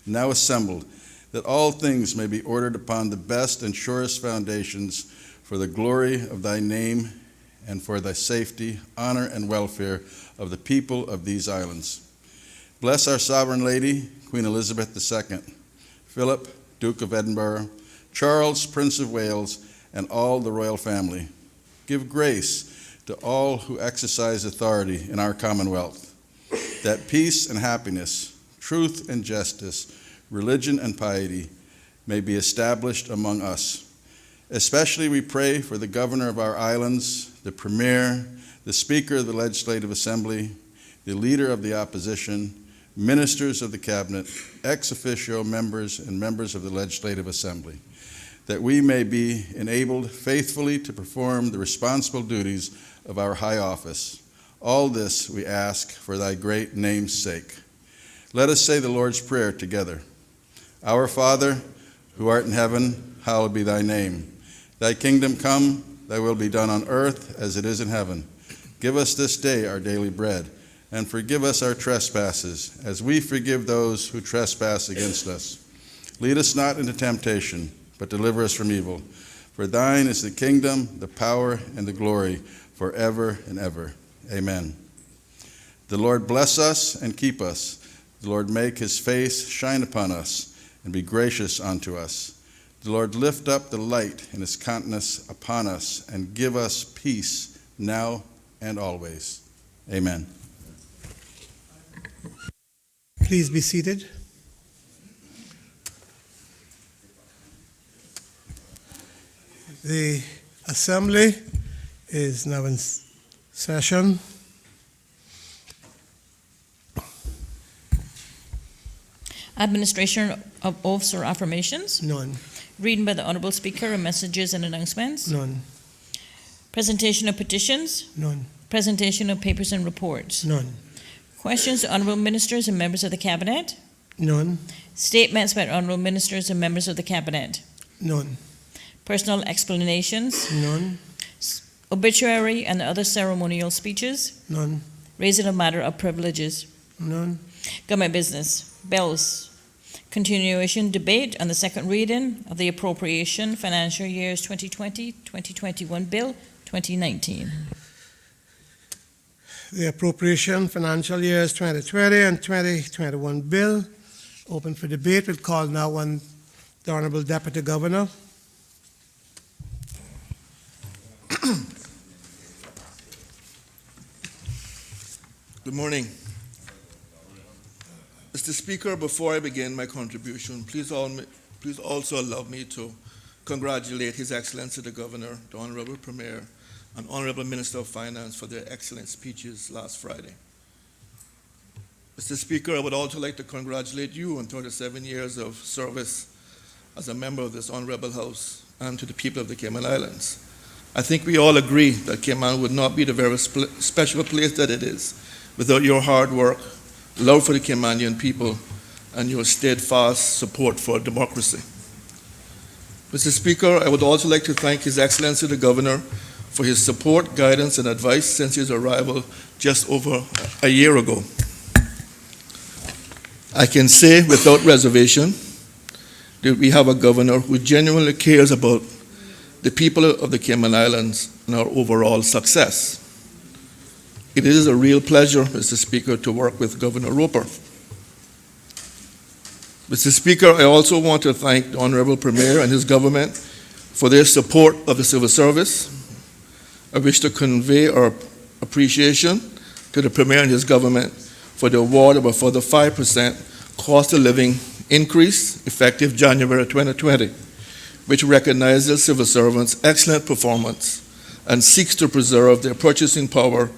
now assembled, that all things may be ordered upon the best and surest foundations for the glory of thy name and for thy safety, honor, and welfare of the people of these islands. Bless our sovereign lady, Queen Elizabeth II, Philip, Duke of Edinburgh, Charles, Prince of Wales, and all the royal family. Give grace to all who exercise authority in our Commonwealth, that peace and happiness, truth and justice, religion and piety may be established among us. Especially we pray for the governor of our islands, the premier, the speaker of the Legislative Assembly, the leader of the opposition, ministers of the cabinet, ex officio members, and members of the Legislative Assembly, that we may be enabled faithfully to perform the responsible duties of our high office. All this we ask for thy great name's sake. Let us say the Lord's Prayer together. Our Father, who art in heaven, hallowed be thy name. Thy kingdom come, thy will be done on earth as it is in heaven. Give us this day our daily bread, and forgive us our trespasses, as we forgive those who trespass against us. Lead us not into temptation, but deliver us from evil. For thine is the kingdom, the power, and the glory, forever and ever. Amen. The Lord bless us and keep us. The Lord make his face shine upon us and be gracious unto us. The Lord lift up the light in his countenance upon us and give us peace now and always. Amen. Please be seated. The assembly is now in session. Administration of oaths or affirmations. None. Reading by the Honorable Speaker and messages and announcements. None. Presentation of petitions. None. Presentation of papers and reports. None. Questions to honorable ministers and members of the cabinet. None. Statements by honorable ministers and members of the cabinet. None. Personal explanations. None. Obituary and other ceremonial speeches. None. Raising of matter of privileges. None. Government business. Bills. Continuation debate on the second reading of the appropriation financial years 2020-2021 bill 2019. The appropriation financial years 2020 and 2021 bill open for debate. We'll call now on the Honorable Deputy Governor. Good morning. Mr. Speaker, before I begin my contribution, please also allow me to congratulate His Excellency the Governor, the Honorable Premier, and Honorable Minister of Finance for their excellent speeches last Friday. Mr. Speaker, I would also like to congratulate you on 37 years of service as a member of this Honorable House and to the people of the Cayman Islands. I think we all agree that Cayman would not be the very special place that it is without your hard work, love for the Caymanian people, and your steadfast support for democracy. Mr. Speaker, I would also like to thank His Excellency the Governor for his support, guidance, and advice since his arrival just over a year ago. I can say without reservation that we have a governor who genuinely cares about the people of the Cayman Islands and our overall success. It is a real pleasure, Mr. Speaker, to work with Governor Roper. Mr. Speaker, I also want to thank the Honorable Premier and his government for their support of the civil service. I wish to convey our appreciation to the Premier and his government for the award of a further 5% cost of living increase effective January 2020, which recognizes civil servants' excellent performance and seeks to preserve their purchasing power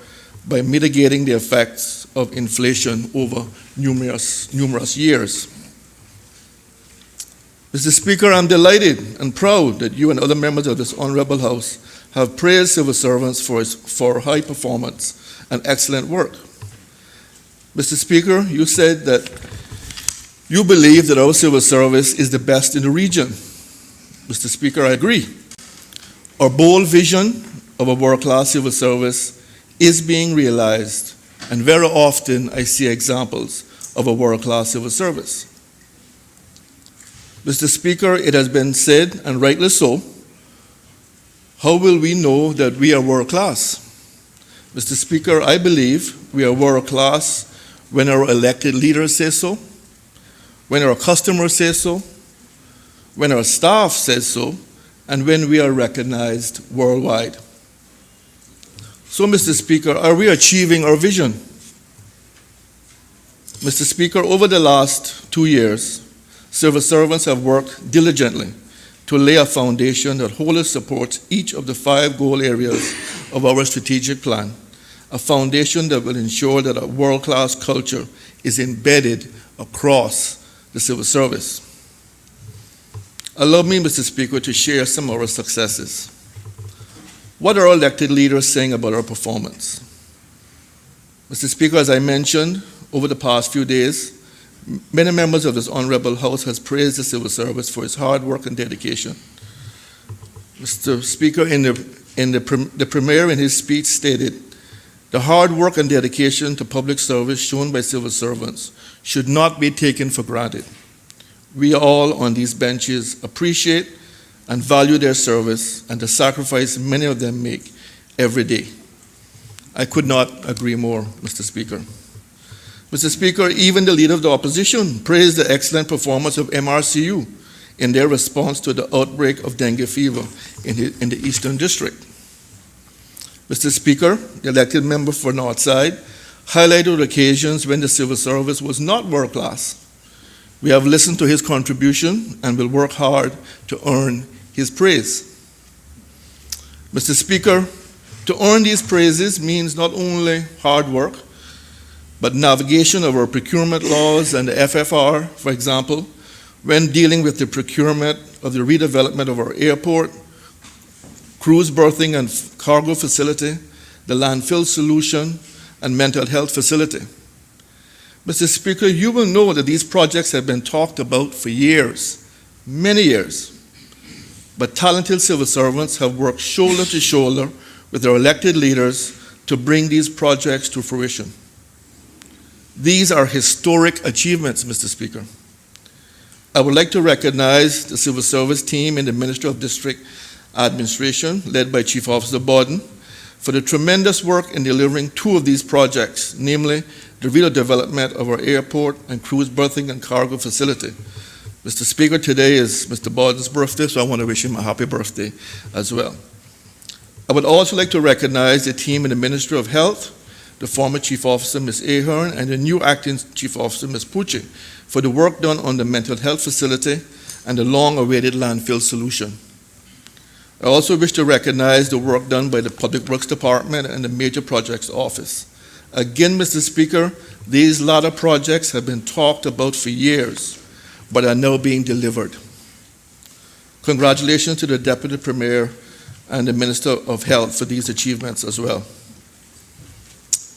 by mitigating the effects of inflation over numerous years. Mr. Speaker, I'm delighted and proud that you and other members of this Honorable House have praised civil servants for high performance and excellent work. Mr. Speaker, you said that you believe that our civil service is the best in the region. Mr. Speaker, I agree. Our bold vision of a world-class civil service is being realized, and very often I see examples of a world-class civil service. Mr. Speaker, it has been said, and rightly so, how will we know that we are world class? Mr. Speaker, I believe we are world class when our elected leaders say so, when our customers say so, when our staff says so, and when we are recognized worldwide. So, Mr. Speaker, are we achieving our vision? Mr. Speaker, over the last 2 years, civil servants have worked diligently to lay a foundation that wholly supports each of the 5 goal areas of our strategic plan, a foundation that will ensure that a world-class culture is embedded across the civil service. Allow me, Mr. Speaker, to share some of our successes. What are our elected leaders saying about our performance? Mr. Speaker, as I mentioned, over the past few days, many members of this honorable House has praised the civil service for its hard work and dedication. Mr. Speaker, the Premier in his speech stated, the hard work and dedication to public service shown by civil servants should not be taken for granted. We all on these benches appreciate and value their service and the sacrifice many of them make every day. I could not agree more, Mr. Speaker. Mr. Speaker, even the Leader of the Opposition praised the excellent performance of MRCU in their response to the outbreak of dengue fever in the Eastern District. Mr. Speaker, the elected member for Northside highlighted occasions when the civil service was not world class. We have listened to his contribution and will work hard to earn his praise. Mr. Speaker, to earn these praises means not only hard work, but navigation of our procurement laws and the FFR, for example, when dealing with the procurement of the redevelopment of our airport, cruise berthing and cargo facility, the landfill solution, and mental health facility. Mr. Speaker, you will know that these projects have been talked about for years, many years, but talented civil servants have worked shoulder to shoulder with our elected leaders to bring these projects to fruition. These are historic achievements, Mr. Speaker. I would like to recognize the civil service team in the Ministry of District Administration, led by Chief Officer Borden, for the tremendous work in delivering 2 of these projects, namely the redevelopment of our airport and cruise berthing and cargo facility. Mr. Speaker, today is Mr. Borden's birthday, so I want to wish him a happy birthday as well. I would also like to recognize the team in the Ministry of Health, the former Chief Officer, Ms. Ahern, and the new Acting Chief Officer, Ms. Pucci, for the work done on the mental health facility and the long-awaited landfill solution. I also wish to recognize the work done by the Public Works Department and the Major Projects Office. Again, Mr. Speaker, these latter projects have been talked about for years, but are now being delivered. Congratulations to the Deputy Premier and the Minister of Health for these achievements as well.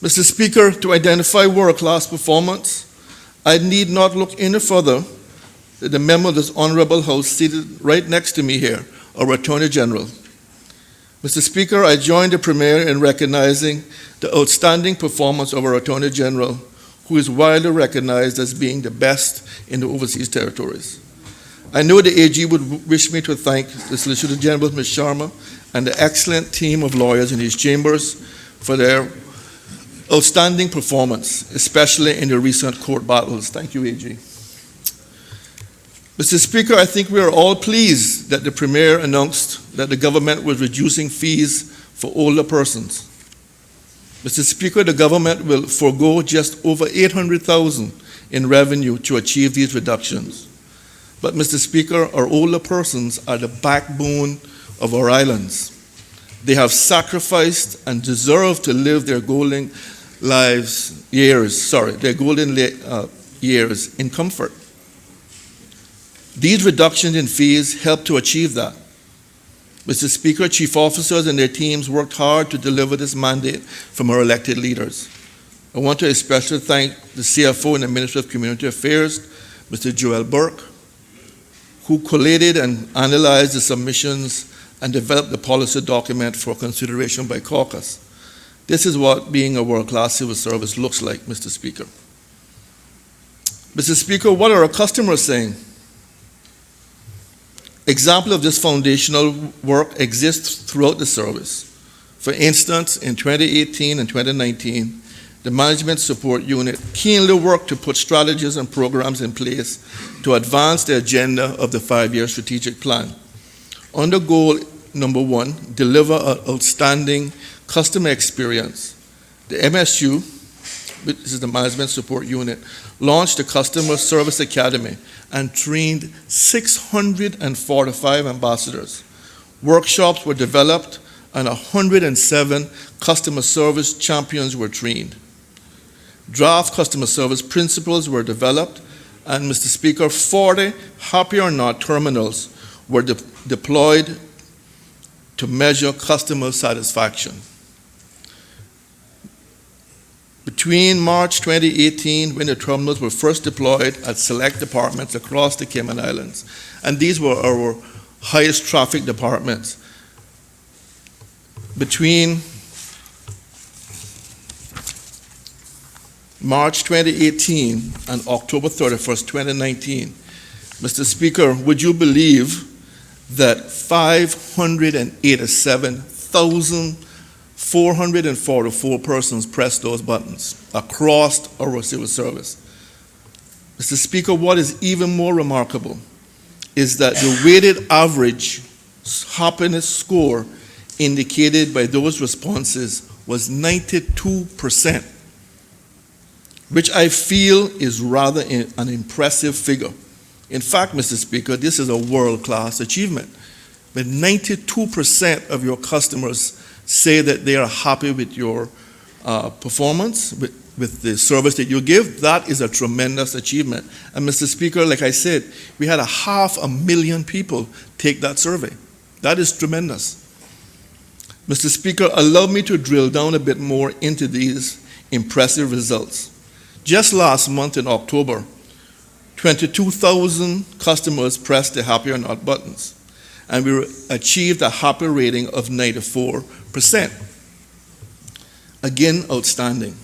Mr. Speaker, to identify world-class performance, I need not look any further than the member of this honorable House seated right next to me here, our Attorney General. Mr. Speaker, I join the Premier in recognizing the outstanding performance of our Attorney General, who is widely recognized as being the best in the overseas territories. I know the AG would wish me to thank the Solicitor General, Ms. Sharma, and the excellent team of lawyers in these chambers for their outstanding performance, especially in the recent court battles. Thank you, AG. Mr. Speaker, I think we are all pleased that the Premier announced that the government was reducing fees for older persons. Mr. Speaker, the government will forego just over $800,000 in revenue to achieve these reductions. But Mr. Speaker, our older persons are the backbone of our islands. They have sacrificed and deserve to live their golden years in comfort. These reductions in fees help to achieve that. Mr. Speaker, chief officers and their teams worked hard to deliver this mandate from our elected leaders. I want to especially thank the CFO and the Minister of Community Affairs, Mr. Joel Burke, who collated and analyzed the submissions and developed the policy document for consideration by caucus. This is what being a world-class civil service looks like, Mr. Speaker. Mr. Speaker, what are our customers saying? Example of this foundational work exists throughout the service. For instance, in 2018 and 2019, the Management Support Unit keenly worked to put strategies and programs in place to advance the agenda of the 5-year strategic plan. Under goal number 1, deliver an outstanding customer experience, the MSU, which is the Management Support Unit, launched the Customer Service Academy and trained 645 ambassadors. Workshops were developed and 107 customer service champions were trained. Draft customer service principles were developed, and Mr. Speaker, 40 Happy or Not terminals were deployed to measure customer satisfaction. Between March 2018, when the terminals were first deployed at select departments across the Cayman Islands, and these were our highest traffic departments, between March 2018 and October 31st, 2019, Mr. Speaker, would you believe that 587,444 persons pressed those buttons across our civil service? Mr. Speaker, what is even more remarkable is that the weighted average happiness score indicated by those responses was 92%, which I feel is rather an impressive figure. In fact, Mr. Speaker, this is a world-class achievement. But 92% of your customers say that they are happy with your performance, with the service that you give. That is a tremendous achievement. And Mr. Speaker, like I said, we had 500,000 people take that survey. That is tremendous. Mr. Speaker, allow me to drill down a bit more into these impressive results. Just last month in October, 22,000 customers pressed the Happy or Not buttons, and we achieved a happy rating of 94%. Again, outstanding.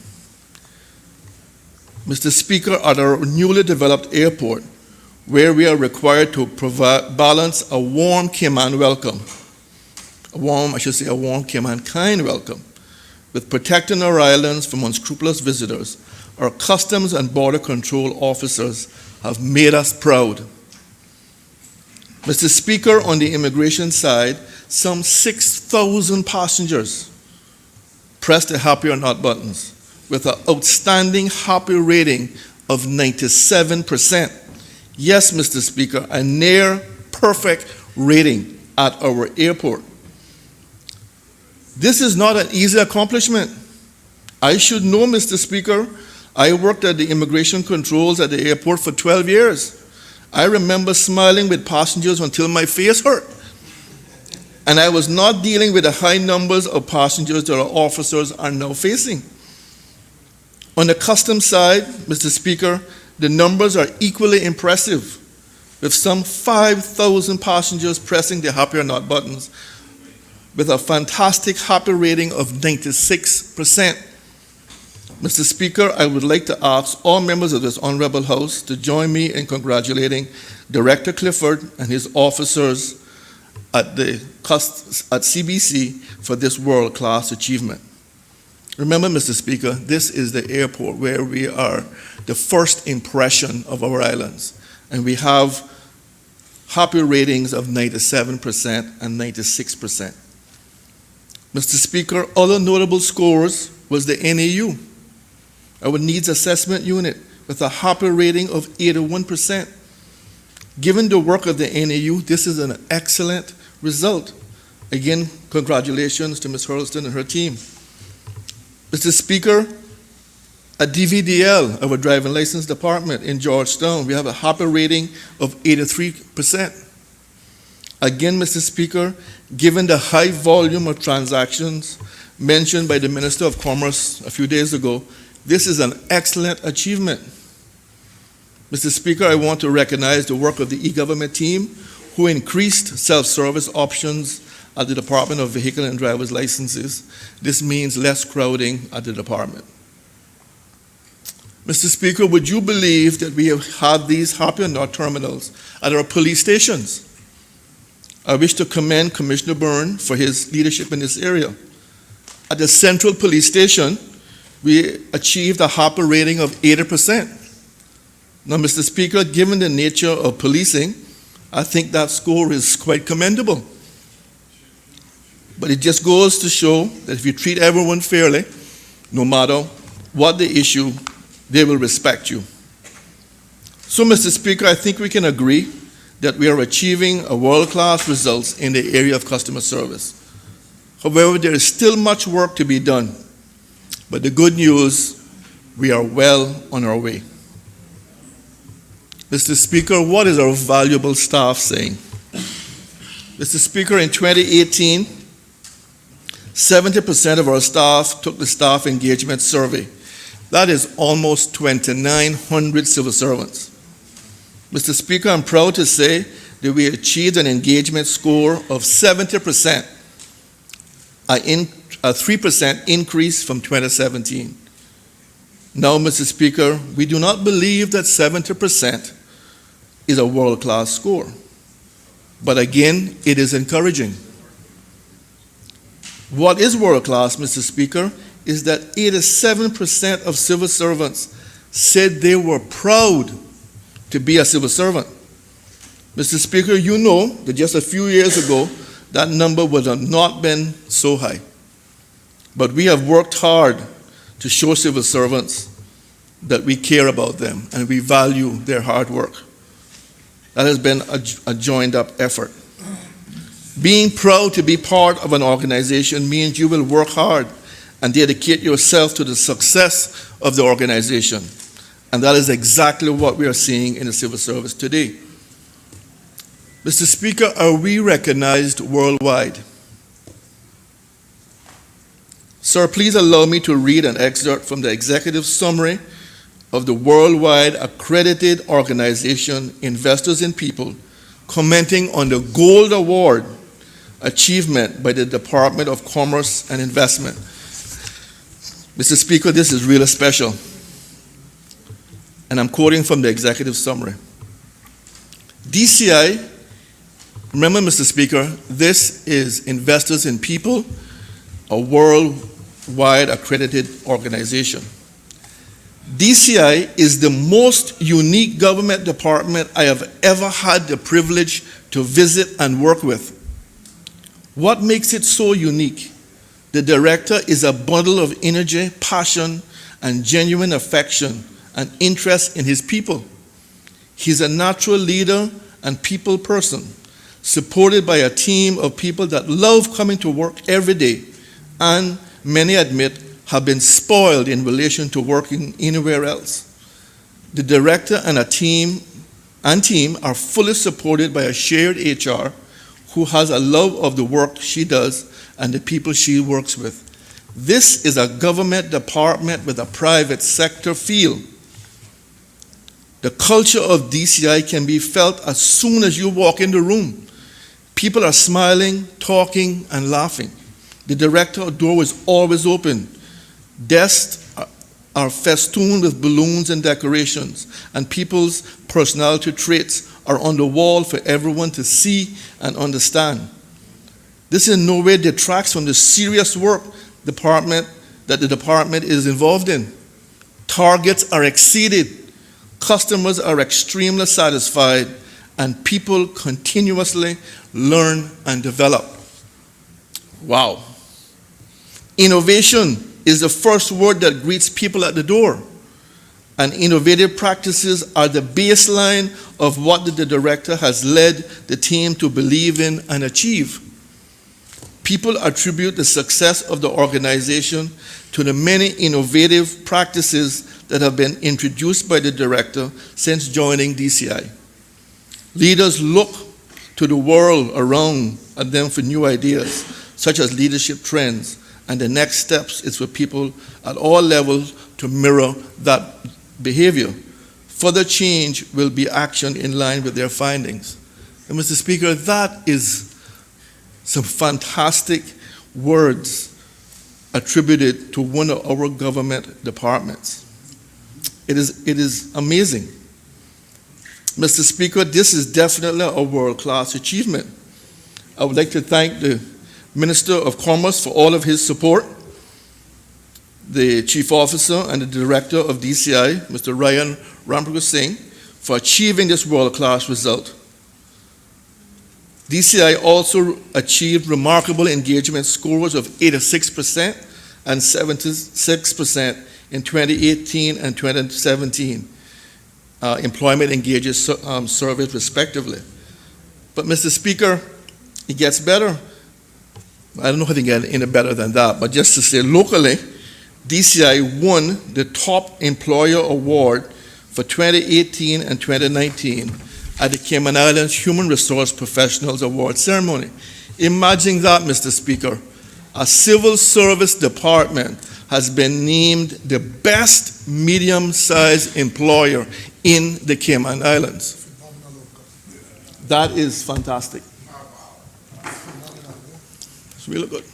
Mr. Speaker, at our newly developed airport, where we are required to balance a warm Cayman welcome, a warm Cayman kind welcome, with protecting our islands from unscrupulous visitors, our Customs and Border Control officers have made us proud. Mr. Speaker, on the immigration side, some 6,000 passengers pressed the Happy or Not buttons with an outstanding happy rating of 97%. Yes, Mr. Speaker, a near perfect rating at our airport. This is not an easy accomplishment. I should know, Mr. Speaker. I worked at the immigration controls at the airport for 12 years. I remember smiling with passengers until my face hurt. And I was not dealing with the high numbers of passengers that our officers are now facing. On the customs side, Mr. Speaker, the numbers are equally impressive, with some 5,000 passengers pressing the Happy or Not buttons, with a fantastic happy rating of 96%. Mr. Speaker, I would like to ask all members of this Honorable House to join me in congratulating Director Clifford and his officers at CBC for this world-class achievement. Remember, Mr. Speaker, this is the airport where we are the first impression of our islands, and we have happy ratings of 97% and 96%. Mr. Speaker, other notable scores was the NAU, our Needs Assessment Unit, with a happy rating of 81%. Given the work of the NAU, this is an excellent result. Again, congratulations to Ms. Hurlston and her team. Mr. Speaker, at DVDL, our driving license department in Georgetown, we have a happy rating of 83%. Again, Mr. Speaker, given the high volume of transactions mentioned by the Minister of Commerce a few days ago, this is an excellent achievement. Mr. Speaker, I want to recognize the work of the e-government team who increased self-service options at the Department of Vehicle and Driver's Licenses. This means less crowding at the department. Mr. Speaker, would you believe that we have had these Happy or Not terminals at our police stations? I wish to commend Commissioner Byrne for his leadership in this area. At the Central Police Station, we achieved a HAPA rating of 80%. Now, Mr. Speaker, given the nature of policing, I think that score is quite commendable. But it just goes to show that if you treat everyone fairly, no matter what the issue, they will respect you. So, Mr. Speaker, I think we can agree that we are achieving a world-class results in the area of customer service. However, there is still much work to be done. But the good news, we are well on our way. Mr. Speaker, what is our valuable staff saying? Mr. Speaker, in 2018, 70% of our staff took the staff engagement survey. That is almost 2,900 civil servants. Mr. Speaker, I'm proud to say that we achieved an engagement score of 70%, a 3% increase from 2017. Now, Mr. Speaker, we do not believe that 70% is a world-class score. But again, it is encouraging. What is world-class, Mr. Speaker, is that 87% of civil servants said they were proud to be a civil servant. Mr. Speaker, you know that just a few years ago, that number would have not been so high. But we have worked hard to show civil servants that we care about them and we value their hard work. That has been a joined-up effort. Being proud to be part of an organization means you will work hard and dedicate yourself to the success of the organization. And that is exactly what we are seeing in the civil service today. Mr. Speaker, are we recognized worldwide? Sir, please allow me to read an excerpt from the executive summary of the worldwide accredited organization Investors in People, commenting on the Gold Award achievement by the Department of Commerce and Investment. Mr. Speaker, this is really special. And I'm quoting from the executive summary. DCI, remember, Mr. Speaker, this is Investors in People, a worldwide accredited organization. DCI is the most unique government department I have ever had the privilege to visit and work with. What makes it so unique? The director is a bundle of energy, passion, and genuine affection and interest in his people. He's a natural leader and people person, supported by a team of people that love coming to work every day, and many admit have been spoiled in relation to working anywhere else. The director and team are fully supported by a shared HR who has a love of the work she does and the people she works with. This is a government department with a private sector feel. The culture of DCI can be felt as soon as you walk in the room. People are smiling, talking, and laughing. The director door is always open. Desks are festooned with balloons and decorations, and people's personality traits are on the wall for everyone to see and understand. This in no way detracts from the serious work that the department is involved in. Targets are exceeded, customers are extremely satisfied, and people continuously learn and develop. Wow. Innovation is the first word that greets people at the door. And innovative practices are the baseline of what the director has led the team to believe in and achieve. People attribute the success of the organization to the many innovative practices that have been introduced by the director since joining DCI. Leaders look to the world around them for new ideas, such as leadership trends, and the next steps is for people at all levels to mirror that behavior. Further change will be action in line with their findings. And Mr. Speaker, that is some fantastic words attributed to one of our government departments. It is amazing. Mr. Speaker, this is definitely a world-class achievement. I would like to thank the Minister of Commerce for all of his support, the Chief Officer and the Director of DCI, Mr. Ryan Ramprakash Singh, for achieving this world-class result. DCI also achieved remarkable engagement scores of 86% and 76% in 2018 and 2017 employment engagement surveys, respectively. But, Mr. Speaker, it gets better. I don't know how to get any better than that, but just to say locally, DCI won the Top Employer Award for 2018 and 2019 at the Cayman Islands Human Resource Professionals Award ceremony. Imagine that, Mr. Speaker. A civil service department has been named the best medium-sized employer in the Cayman Islands. That is fantastic. It's really good.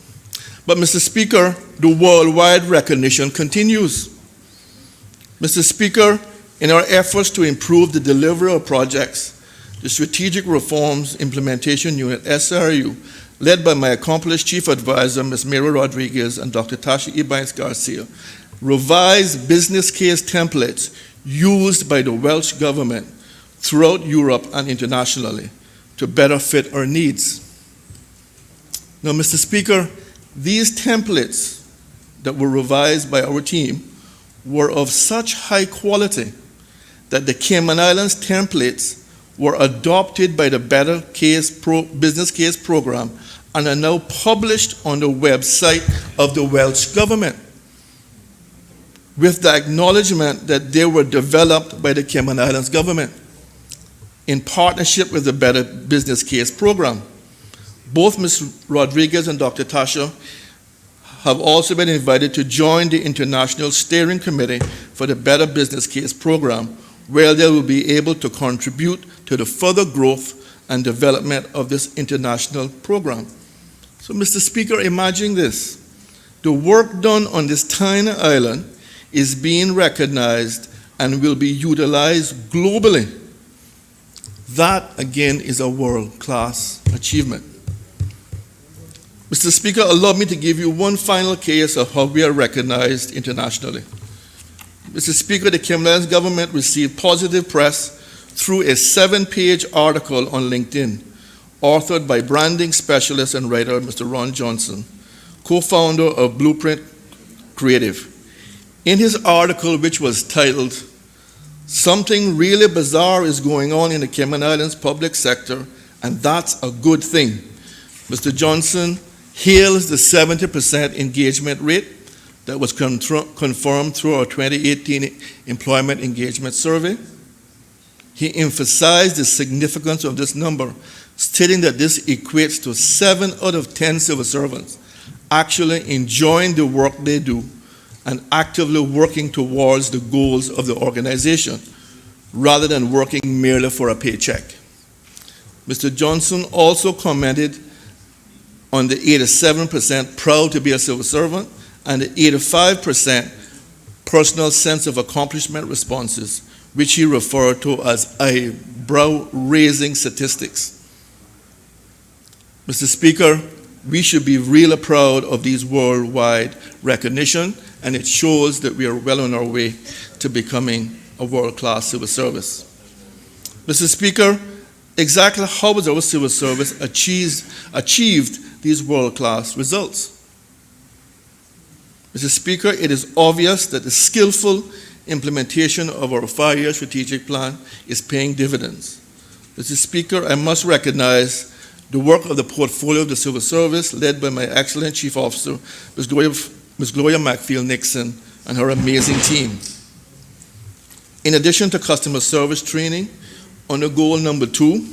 But, Mr. Speaker, the worldwide recognition continues. Mr. Speaker, in our efforts to improve the delivery of projects, the Strategic Reforms Implementation Unit, SRU, led by my accomplished Chief Advisor, Ms. Mary Rodriguez and Dr. Tasha Ibanez Garcia, revised business case templates used by the Welsh government throughout Europe and internationally to better fit our needs. Now, Mr. Speaker, these templates that were revised by our team were of such high quality that the Cayman Islands templates were adopted by the Business Case Program and are now published on the website of the Welsh government, with the acknowledgement that they were developed by the Cayman Islands government in partnership with the Better Business Case Program. Both Ms. Rodriguez and Dr. Tasha have also been invited to join the International Steering Committee for the Better Business Case Program, where they will be able to contribute to the further growth and development of this international program. So, Mr. Speaker, imagine this. The work done on this tiny island is being recognized and will be utilized globally. That, again, is a world-class achievement. Mr. Speaker, allow me to give you one final case of how we are recognized internationally. Mr. Speaker, the Cayman Islands government received positive press through a 7-page article on LinkedIn, authored by branding specialist and writer Mr. Ron Johnson, co-founder of Blueprint Creative. In his article, which was titled, "Something Really Bizarre is Going On in the Cayman Islands Public Sector, and That's a Good Thing," Mr. Johnson hails the 70% engagement rate that was confirmed through our 2018 Employment Engagement Survey. He emphasized the significance of this number, stating that this equates to 7 out of 10 civil servants actually enjoying the work they do and actively working towards the goals of the organization, rather than working merely for a paycheck. Mr. Johnson also commented on the 87% proud to be a civil servant and the 85% personal sense of accomplishment responses, which he referred to as eyebrow-raising statistics. Mr. Speaker, we should be really proud of these worldwide recognition, and it shows that we are well on our way to becoming a world-class civil service. Mr. Speaker, exactly how has our civil service achieved these world-class results? Mr. Speaker, it is obvious that the skillful implementation of our 5-year strategic plan is paying dividends. Mr. Speaker, I must recognize the work of the portfolio of the civil service led by my excellent Chief Officer, Ms. Gloria McField-Nixon, and her amazing team. In addition to customer service training, under goal number 2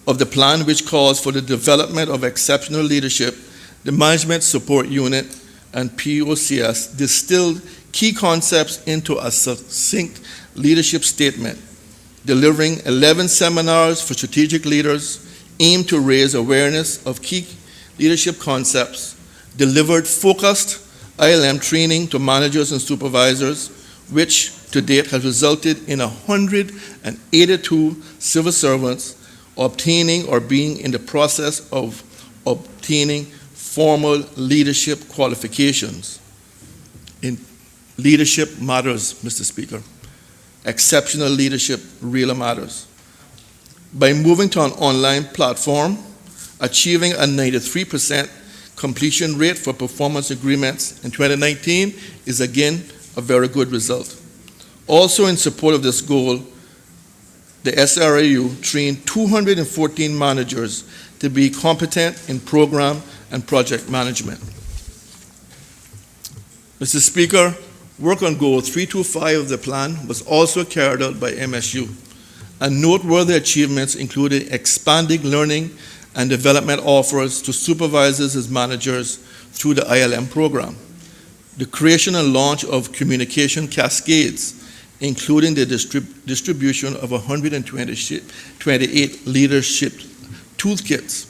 of the plan, which calls for the development of exceptional leadership, the Management Support Unit and POCS distilled key concepts into a succinct leadership statement, delivering 11 seminars for strategic leaders aimed to raise awareness of key leadership concepts, delivered focused ILM training to managers and supervisors, which to date has resulted in 182 civil servants obtaining or being in the process of obtaining formal leadership qualifications. In leadership matters, Mr. Speaker. Exceptional leadership really matters. By moving to an online platform, achieving a 93% completion rate for performance agreements in 2019 is again a very good result. Also in support of this goal, the SRAU trained 214 managers to be competent in program and project management. Mr. Speaker, work on Goal 325 of the plan was also carried out by MSU, and noteworthy achievements included expanding learning and development offers to supervisors as managers through the ILM program, the creation and launch of communication cascades, including the distribution of 128 leadership toolkits,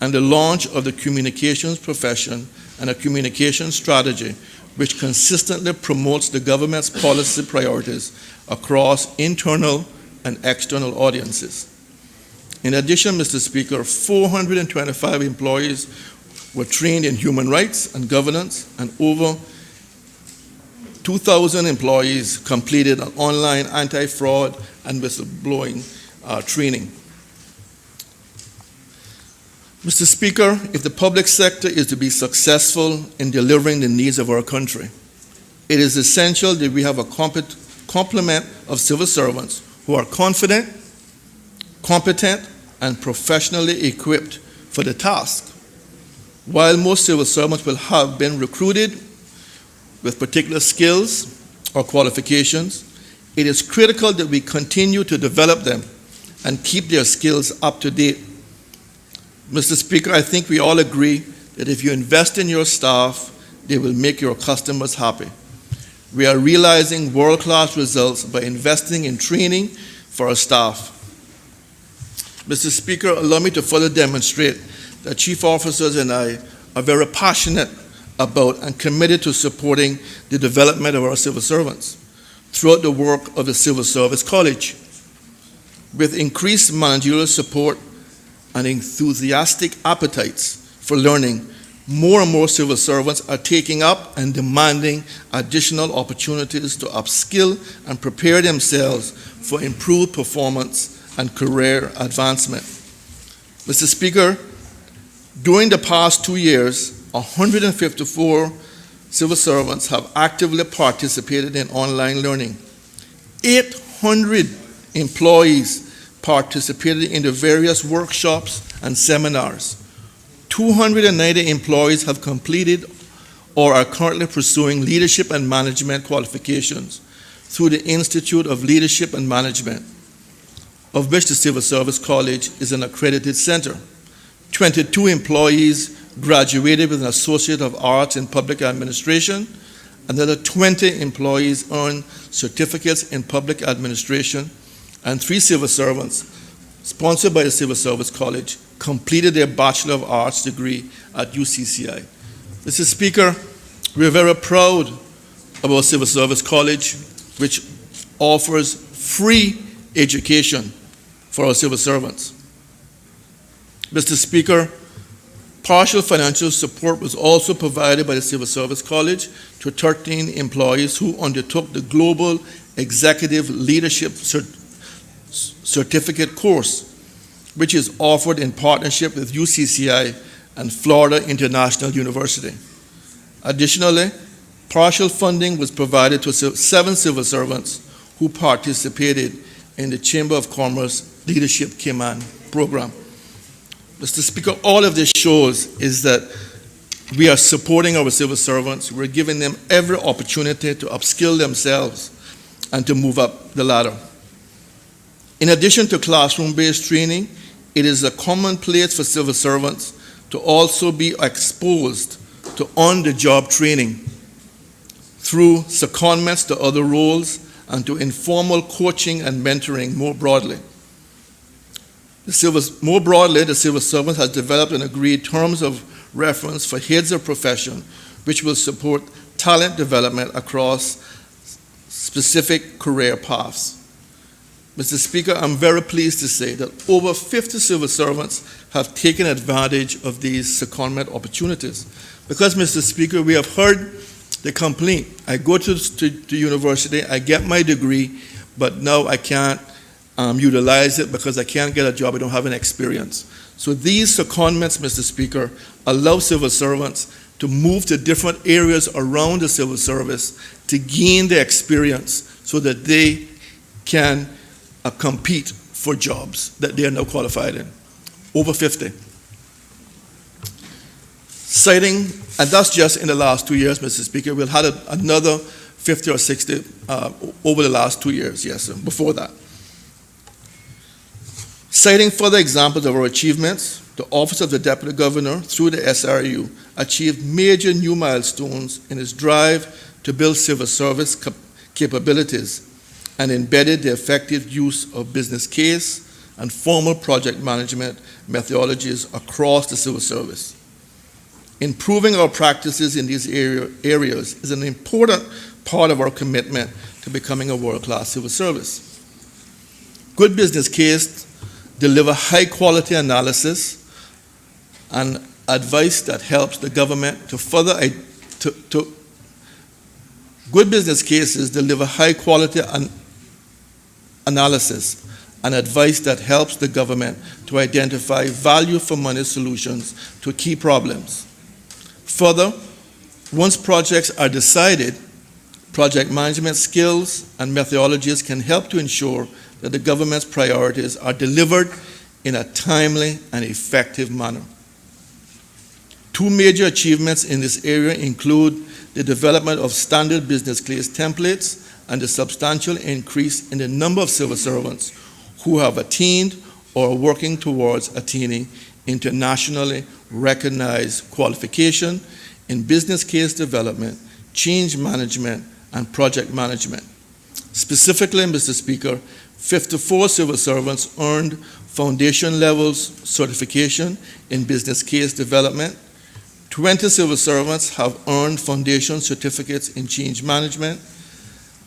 and the launch of the communications profession and a communication strategy which consistently promotes the government's policy priorities across internal and external audiences. In addition, Mr. Speaker, 425 employees were trained in human rights and governance, and over 2,000 employees completed an online anti-fraud and whistleblowing training. Mr. Speaker, if the public sector is to be successful in delivering the needs of our country, it is essential that we have a complement of civil servants who are confident, competent, and professionally equipped for the task. While most civil servants will have been recruited with particular skills or qualifications, it is critical that we continue to develop them and keep their skills up to date. Mr. Speaker, I think we all agree that if you invest in your staff, they will make your customers happy. We are realizing world-class results by investing in training for our staff. Mr. Speaker, allow me to further demonstrate that Chief Officers and I are very passionate about and committed to supporting the development of our civil servants throughout the work of the Civil Service College. With increased managerial support and enthusiastic appetites for learning, more and more civil servants are taking up and demanding additional opportunities to upskill and prepare themselves for improved performance and career advancement. Mr. Speaker, during the past 2 years, 154 civil servants have actively participated in online learning. 800 employees participated in the various workshops and seminars. 290 employees have completed or are currently pursuing leadership and management qualifications through the Institute of Leadership and Management, of which the Civil Service College is an accredited center. 22 employees graduated with an Associate of Arts in Public Administration. Another 20 employees earned certificates in public administration, and 3 civil servants, sponsored by the Civil Service College, completed their Bachelor of Arts degree at UCCI. Mr. Speaker, we are very proud of our Civil Service College, which offers free education for our civil servants. Mr. Speaker, partial financial support was also provided by the Civil Service College to 13 employees who undertook the Global Executive Leadership Certificate course, which is offered in partnership with UCCI and Florida International University. Additionally, partial funding was provided to 7 civil servants who participated in the Chamber of Commerce Leadership Cayman program. Mr. Speaker, all of this shows is that we are supporting our civil servants. We're giving them every opportunity to upskill themselves and to move up the ladder. In addition to classroom-based training, it is a commonplace for civil servants to also be exposed to on-the-job training through secondments to other roles and to informal coaching and mentoring more broadly. More broadly, the civil servant has developed and agreed terms of reference for heads of profession, which will support talent development across specific career paths. Mr. Speaker, I'm very pleased to say that over 50 civil servants have taken advantage of these secondment opportunities. Because, Mr. Speaker, we have heard the complaint. I go to university, I get my degree, but now I can't utilize it because I can't get a job, I don't have an experience. So these secondments, Mr. Speaker, allow civil servants to move to different areas around the civil service to gain the experience so that they can compete for jobs that they are now qualified in. Over 50. Citing, and that's just in the last 2 years, Mr. Speaker, we've had another 50 or 60 over the last 2 years, yes, sir, before that. Citing further examples of our achievements, the Office of the Deputy Governor, through the SRU, achieved major new milestones in its drive to build civil service capabilities and embedded the effective use of business case and formal project management methodologies across the civil service. Improving our practices in these areas is an important part of our commitment to becoming a world-class civil service. Good business case deliver high-quality analysis and advice that helps the government to good business cases deliver high-quality analysis and advice that helps the government to identify value-for-money solutions to key problems. Further, once projects are decided, project management skills and methodologies can help to ensure that the government's priorities are delivered in a timely and effective manner. Two major achievements in this area include the development of standard business case templates and the substantial increase in the number of civil servants who have attained or are working towards attaining internationally recognized qualification in business case development, change management, and project management. Specifically, Mr. Speaker, 54 civil servants earned foundation levels certification in business case development. 20 civil servants have earned foundation certificates in change management.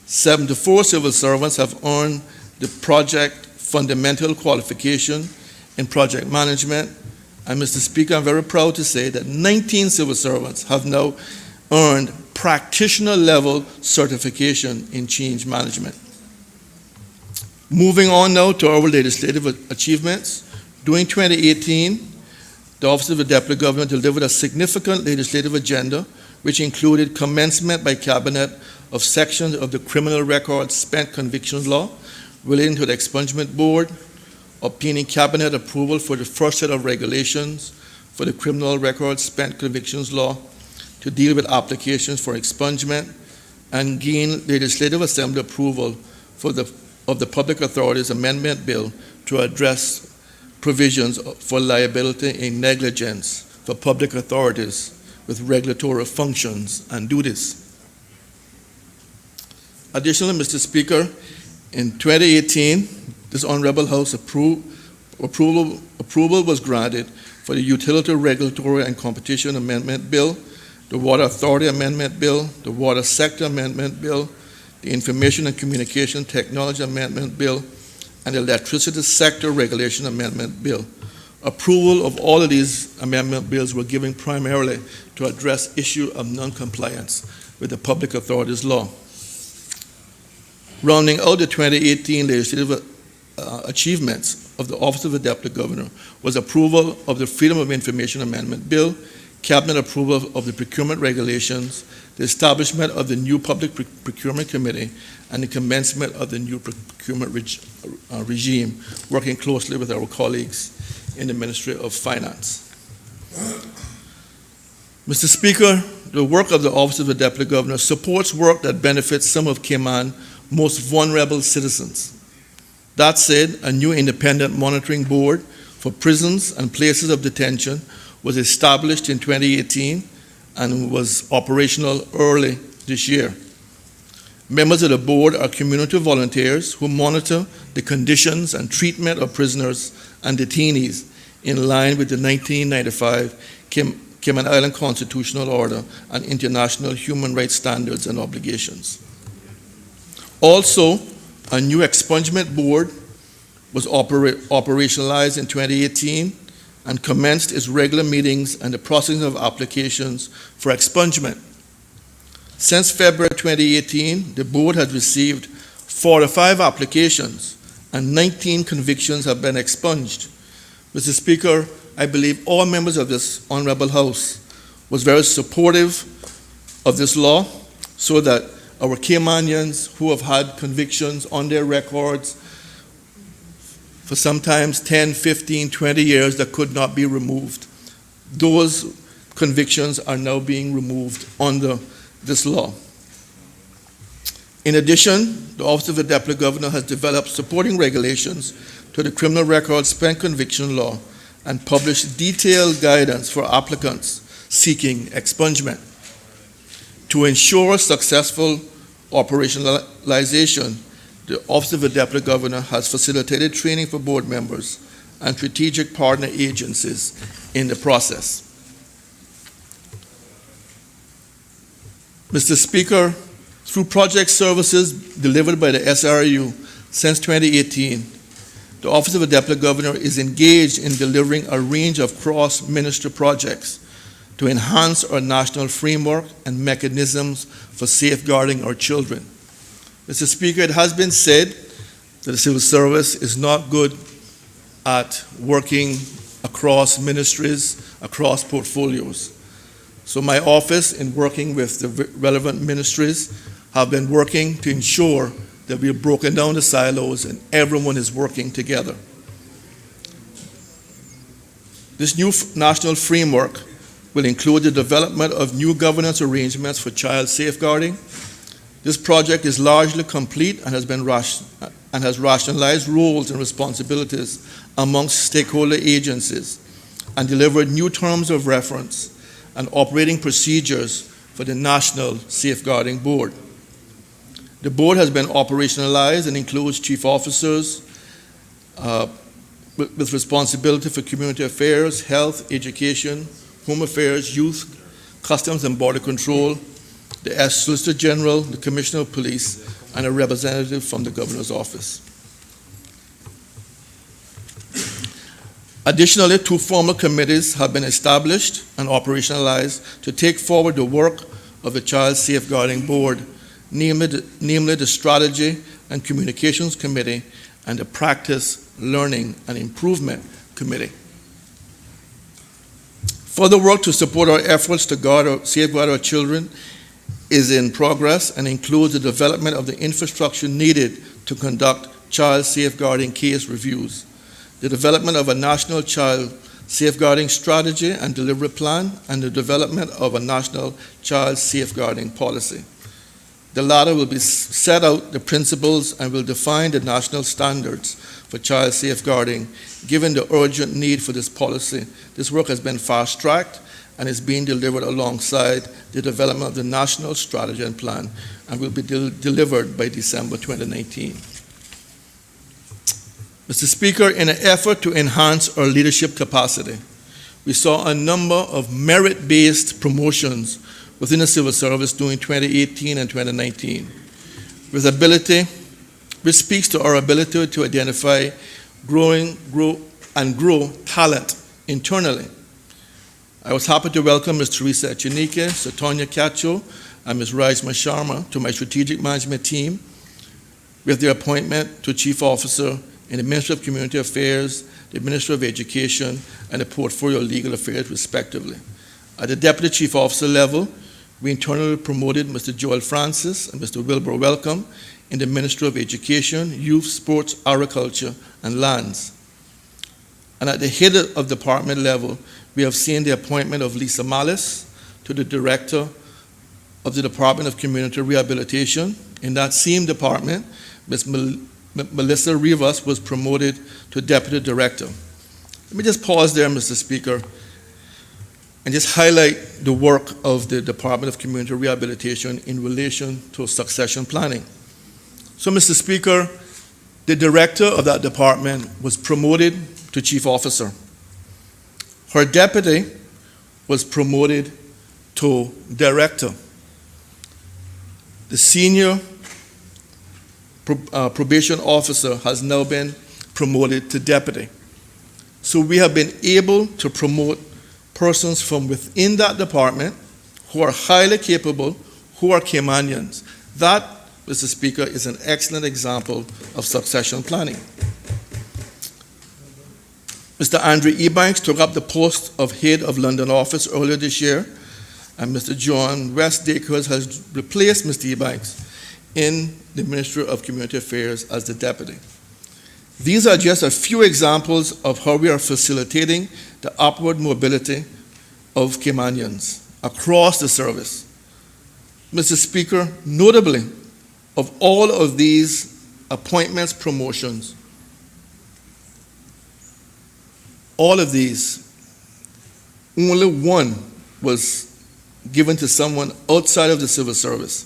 74 civil servants have earned the project fundamental qualification in project management. And Mr. Speaker, I'm very proud to say that 19 civil servants have now earned practitioner level certification in change management. Moving on now to our legislative achievements. During 2018, the Office of the Deputy Governor delivered a significant legislative agenda, which included commencement by Cabinet of sections of the Criminal Record Spent Convictions Law relating to the Expungement Board, obtaining Cabinet approval for the first set of regulations for the Criminal Record Spent Convictions Law to deal with applications for expungement, and gain Legislative Assembly approval of the Public Authorities Amendment Bill to address provisions for liability and negligence for public authorities with regulatory functions and duties. Additionally, Mr. Speaker, in 2018, this Honorable House approval was granted for the Utility Regulatory and Competition Amendment Bill, the Water Authority Amendment Bill, the Water Sector Amendment Bill, the Information and Communication Technology Amendment Bill, and the Electricity Sector Regulation Amendment Bill. Approval of all of these amendment bills were given primarily to address issue of non-compliance with the Public Authorities Law. Rounding out the 2018 legislative achievements of the Office of the Deputy Governor was approval of the Freedom of Information Amendment Bill, Cabinet approval of the procurement regulations, the establishment of the new Public Procurement Committee, and the commencement of the new procurement regime, working closely with our colleagues in the Ministry of Finance. Mr. Speaker, the work of the Office of the Deputy Governor supports work that benefits some of Cayman's most vulnerable citizens. That said, a new independent monitoring board for prisons and places of detention was established in 2018 and was operational early this year. Members of the board are community volunteers who monitor the conditions and treatment of prisoners and detainees in line with the 1995 Cayman Island Constitutional Order and international human rights standards and obligations. Also, a new expungement board was operationalized in 2018 and commenced its regular meetings and the processing of applications for expungement. Since February 2018, the board has received 45 applications and 19 convictions have been expunged. Mr. Speaker, I believe all members of this Honorable House was very supportive of this law so that our Caymanians who have had convictions on their records for sometimes 10, 15, 20 years that could not be removed, those convictions are now being removed under this law. In addition, the Office of the Deputy Governor has developed supporting regulations to the Criminal Record Spent Conviction Law and published detailed guidance for applicants seeking expungement. To ensure successful operationalization, the Office of the Deputy Governor has facilitated training for board members and strategic partner agencies in the process. Mr. Speaker, through project services delivered by the SRU since 2018, the Office of the Deputy Governor is engaged in delivering a range of cross-ministry projects to enhance our national framework and mechanisms for safeguarding our children. Mr. Speaker, it has been said that the civil service is not good at working across ministries, across portfolios. So my office, in working with the relevant ministries, have been working to ensure that we have broken down the silos and everyone is working together. This new national framework will include the development of new governance arrangements for child safeguarding. This project is largely complete and has rationalized roles and responsibilities amongst stakeholder agencies and delivered new terms of reference and operating procedures for the National Safeguarding Board. The board has been operationalized and includes chief officers with responsibility for community affairs, health, education, home affairs, youth, customs and border control, the Solicitor General, the Commissioner of Police, and a representative from the Governor's office. Additionally, 2 formal committees have been established and operationalized to take forward the work of the Child Safeguarding Board, namely the Strategy and Communications Committee and the Practice, Learning, and Improvement Committee. Further work to support our efforts to safeguard our children is in progress and includes the development of the infrastructure needed to conduct child safeguarding case reviews, the development of a national child safeguarding strategy and delivery plan, and the development of a national child safeguarding policy. The latter will set out the principles and will define the national standards for child safeguarding. Given the urgent need for this policy, this work has been fast-tracked and is being delivered alongside the development of the national strategy and plan and will be delivered by December 2019. Mr. Speaker, in an effort to enhance our leadership capacity, we saw a number of merit-based promotions within the civil service during 2018 and 2019, which speaks to our ability to identify, grow talent internally. I was happy to welcome Ms. Teresa Echenike, Sir Tonya Cacho, and Ms. Rajma Sharma to my strategic management team with their appointment to Chief Officer in the Ministry of Community Affairs, the Ministry of Education, and the Portfolio of Legal Affairs, respectively. At the Deputy Chief Officer level, we internally promoted Mr. Joel Francis and Mr. Wilbur Welcome in the Ministry of Education, Youth, Sports, Agriculture, and Lands. And at the head of department level, we have seen the appointment of Lisa Mallis to the Director of the Department of Community Rehabilitation. In that same department, Ms. Melissa Rivas was promoted to Deputy Director. Let me just pause there, Mr. Speaker, and just highlight the work of the Department of Community Rehabilitation in relation to succession planning. So, Mr. Speaker, the Director of that department was promoted to Chief Officer. Her deputy was promoted to Director. The Senior Probation Officer has now been promoted to deputy. So we have been able to promote persons from within that department who are highly capable, who are Caymanians. That, Mr. Speaker, is an excellent example of succession planning. Mr. Andrew Ebanks took up the post of head of London office earlier this year, and Mr. John Westacres has replaced Mr. Ebanks in the Ministry of Community Affairs as the deputy. These are just a few examples of how we are facilitating the upward mobility of Caymanians across the service. Mr. Speaker, notably, of all of these appointments, promotions, all of these, only one was given to someone outside of the civil service.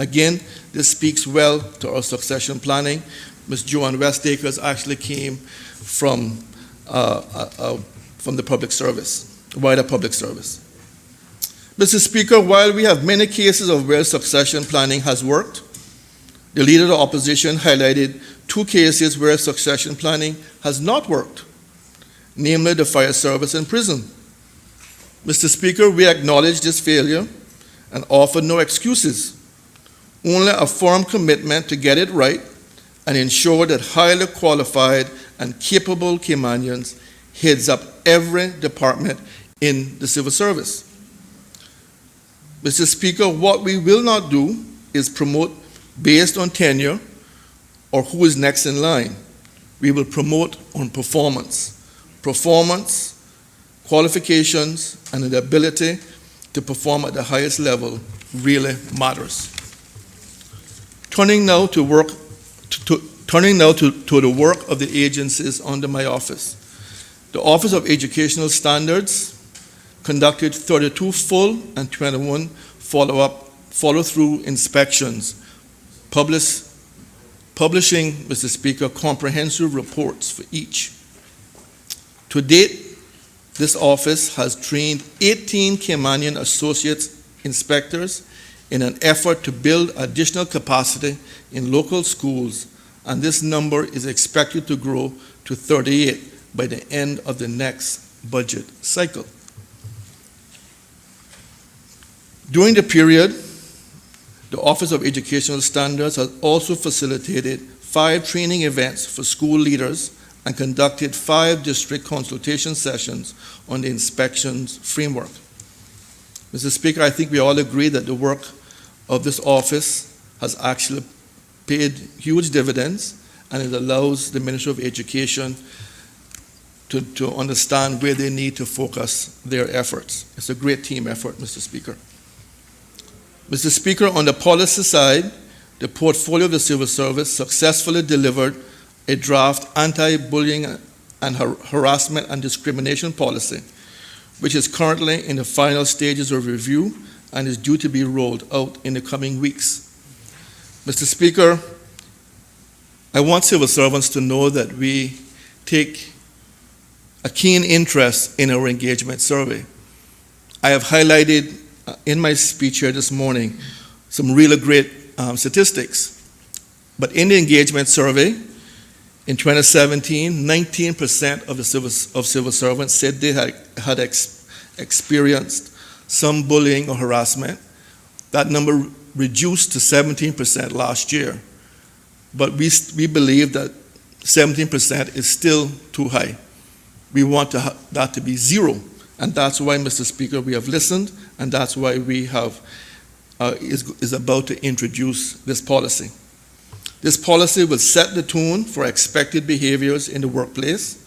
Again, this speaks well to our succession planning. Ms. Joanne Westacres actually came from the public service, wider public service. Mr. Speaker, while we have many cases of where succession planning has worked, the Leader of the Opposition highlighted 2 cases where succession planning has not worked, namely the fire service and prison. Mr. Speaker, we acknowledge this failure and offer no excuses, only a firm commitment to get it right and ensure that highly qualified and capable Caymanians heads up every department in the civil service. Mr. Speaker, what we will not do is promote based on tenure or who is next in line. We will promote on performance. Performance, qualifications, and the ability to perform at the highest level really matters. Turning now to the work of the agencies under my office. The Office of Educational Standards conducted 32 full and 21 follow-through inspections, publishing, Mr. Speaker, comprehensive reports for each. To date, this office has trained 18 Caymanian associate inspectors in an effort to build additional capacity in local schools, and this number is expected to grow to 38 by the end of the next budget cycle. During the period, the Office of Educational Standards has also facilitated 5 training events for school leaders and conducted 5 district consultation sessions on the inspections framework. Mr. Speaker, I think we all agree that the work of this office has actually paid huge dividends, and it allows the Ministry of Education to understand where they need to focus their efforts. It's a great team effort, Mr. Speaker. Mr. Speaker, on the policy side, the portfolio of the Civil Service successfully delivered a draft anti-bullying and harassment and discrimination policy, which is currently in the final stages of review and is due to be rolled out in the coming weeks. Mr. Speaker, I want civil servants to know that we take a keen interest in our engagement survey. I have highlighted in my speech here this morning some really great statistics. But in the engagement survey, in 2017, 19% of the civil servants said they had experienced some bullying or harassment. That number reduced to 17% last year. But we believe that 17% is still too high. We want that to be 0. And that's why, Mr. Speaker, we have listened, and that's why we have is about to introduce this policy. This policy will set the tone for expected behaviors in the workplace,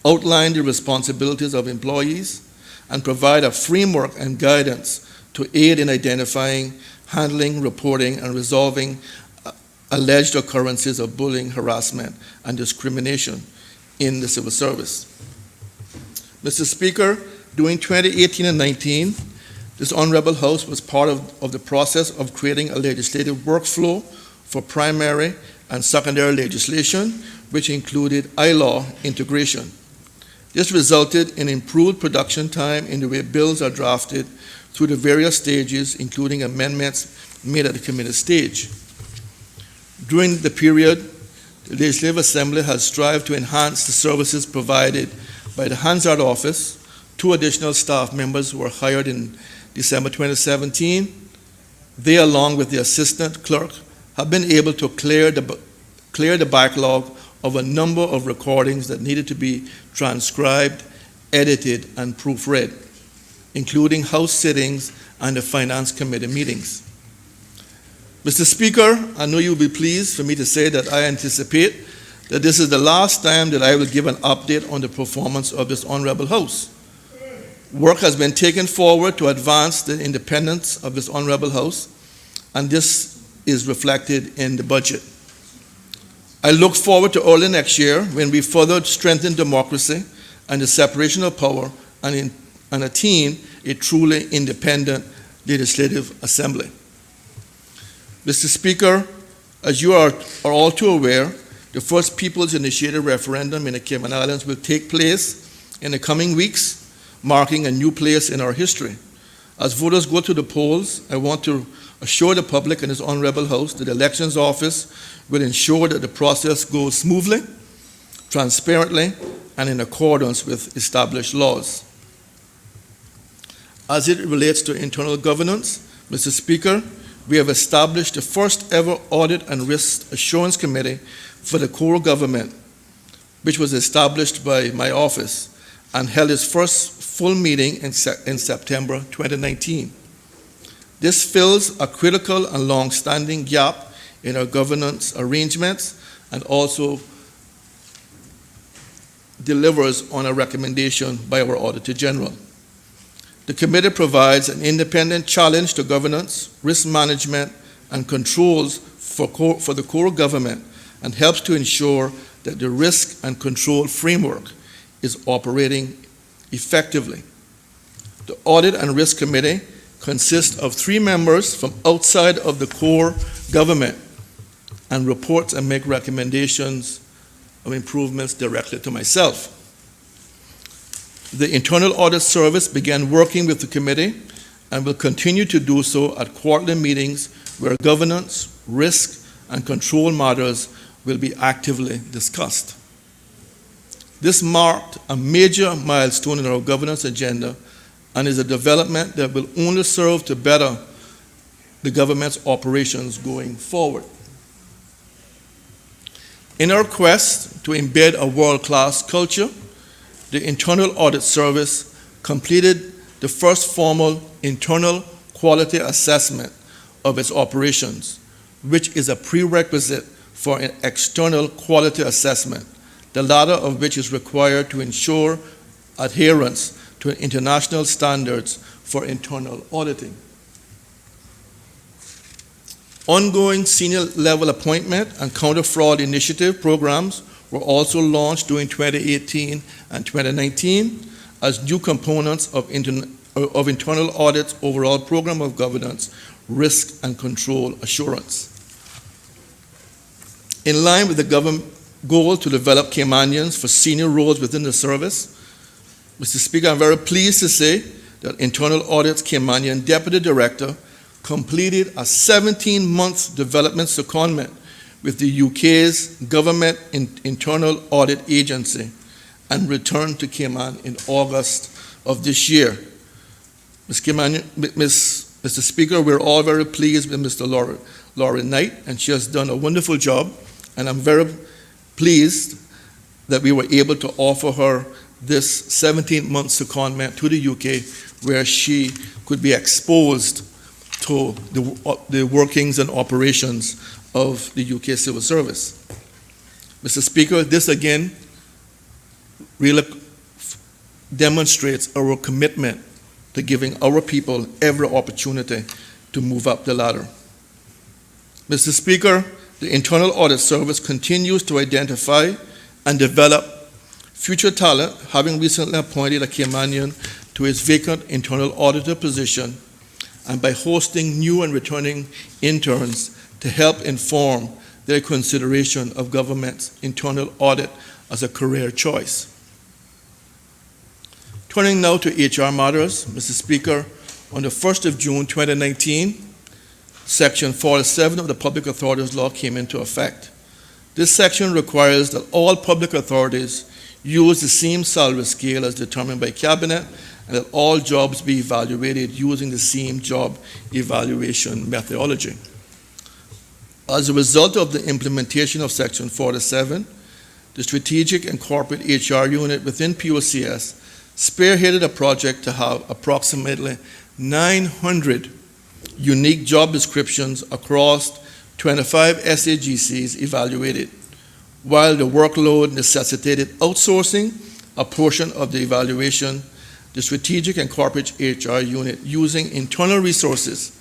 outline the responsibilities of employees, and provide a framework and guidance to aid in identifying, handling, reporting, and resolving alleged occurrences of bullying, harassment, and discrimination in the civil service. Mr. Speaker, during 2018 and 19, this Honorable House was part of the process of creating a legislative workflow for primary and secondary legislation, which included ILAW integration. This resulted in improved production time in the way bills are drafted through the various stages, including amendments made at the committee stage. During the period, the Legislative Assembly has strived to enhance the services provided by the Hansard Office. 2 additional staff members were hired in December 2017. They, along with the assistant clerk, have been able to clear the backlog of a number of recordings that needed to be transcribed, edited, and proofread, including House sittings and the Finance Committee meetings. Mr. Speaker, I know you'll be pleased for me to say that I anticipate that this is the last time that I will give an update on the performance of this Honorable House. Work has been taken forward to advance the independence of this Honorable House, and this is reflected in the budget. I look forward to early next year when we further strengthen democracy and the separation of power and attain a truly independent Legislative Assembly. Mr. Speaker, as you are all too aware, the first People's-initiated referendum in the Cayman Islands will take place in the coming weeks, marking a new place in our history. As voters go to the polls, I want to assure the public and this Honorable House that the Elections Office will ensure that the process goes smoothly, transparently, and in accordance with established laws. As it relates to internal governance, Mr. Speaker, we have established the first ever Audit and Risk Assurance Committee for the core government, which was established by my office and held its first full meeting in September 2019. This fills a critical and long-standing gap in our governance arrangements and also delivers on a recommendation by our Auditor General. The committee provides an independent challenge to governance, risk management, and controls for the core government and helps to ensure that the risk and control framework is operating effectively. The Audit and Risk Committee consists of 3 members from outside of the core government and reports and make recommendations of improvements directly to myself. The Internal Audit Service began working with the committee and will continue to do so at quarterly meetings where governance, risk, and control matters will be actively discussed. This marked a major milestone in our governance agenda and is a development that will only serve to better the government's operations going forward. In our quest to embed a world-class culture, the Internal Audit Service completed the first formal internal quality assessment of its operations, which is a prerequisite for an external quality assessment, the latter of which is required to ensure adherence to international standards for internal auditing. Ongoing senior level appointment and counter-fraud initiative programs were also launched during 2018 and 2019 as new components of internal audit's overall program of governance, risk, and control assurance. In line with the government goal to develop Caymanians for senior roles within the service, Mr. Speaker, I'm very pleased to say that Internal Audit's Caymanian Deputy Director completed a 17-month development secondment with the UK's Government Internal Audit Agency and returned to Cayman in August of this year. Mr. Speaker, we're all very pleased with Mr. Laurie Knight, and she has done a wonderful job, and I'm very pleased that we were able to offer her this 17-month secondment to the UK where she could be exposed to the workings and operations of the UK Civil Service. Mr. Speaker, this again really demonstrates our commitment to giving our people every opportunity to move up the ladder. Mr. Speaker, the Internal Audit Service continues to identify and develop future talent, having recently appointed a Caymanian to his vacant internal auditor position, and by hosting new and returning interns to help inform their consideration of government's internal audit as a career choice. Turning now to HR matters, Mr. Speaker, on the 1st of June 2019, Section 47 of the Public Authorities Law came into effect. This section requires that all public authorities use the same salary scale as determined by Cabinet, and that all jobs be evaluated using the same job evaluation methodology. As a result of the implementation of Section 47, the Strategic and Corporate HR Unit within POCS spearheaded a project to have approximately 900 unique job descriptions across 25 SAGCs evaluated, while the workload necessitated outsourcing a portion of the evaluation. The Strategic and Corporate HR Unit, using internal resources,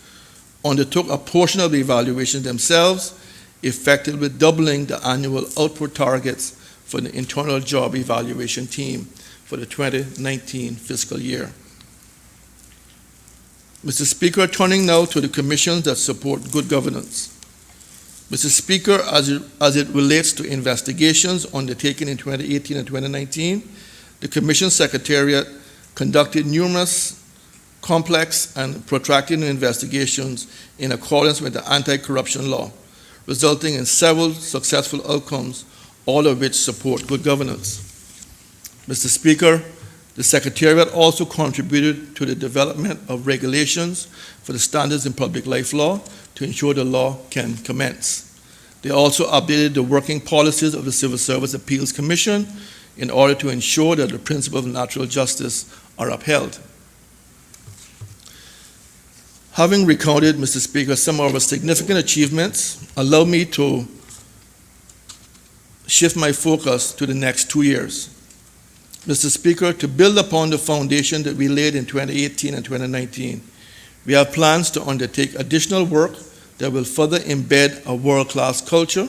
undertook a portion of the evaluation themselves, effectively doubling the annual output targets for the internal job evaluation team for the 2019 fiscal year. Mr. Speaker, turning now to the commissions that support good governance. Mr. Speaker, as it relates to investigations undertaken in 2018 and 2019, the Commission Secretariat conducted numerous complex and protracted investigations in accordance with the anti-corruption law, resulting in several successful outcomes, all of which support good governance. Mr. Speaker, the Secretariat also contributed to the development of regulations for the standards in public life law to ensure the law can commence. They also updated the working policies of the Civil Service Appeals Commission in order to ensure that the principles of natural justice are upheld. Having recounted, Mr. Speaker, some of our significant achievements, allow me to shift my focus to the next 2 years. Mr. Speaker, to build upon the foundation that we laid in 2018 and 2019, we have plans to undertake additional work that will further embed a world-class culture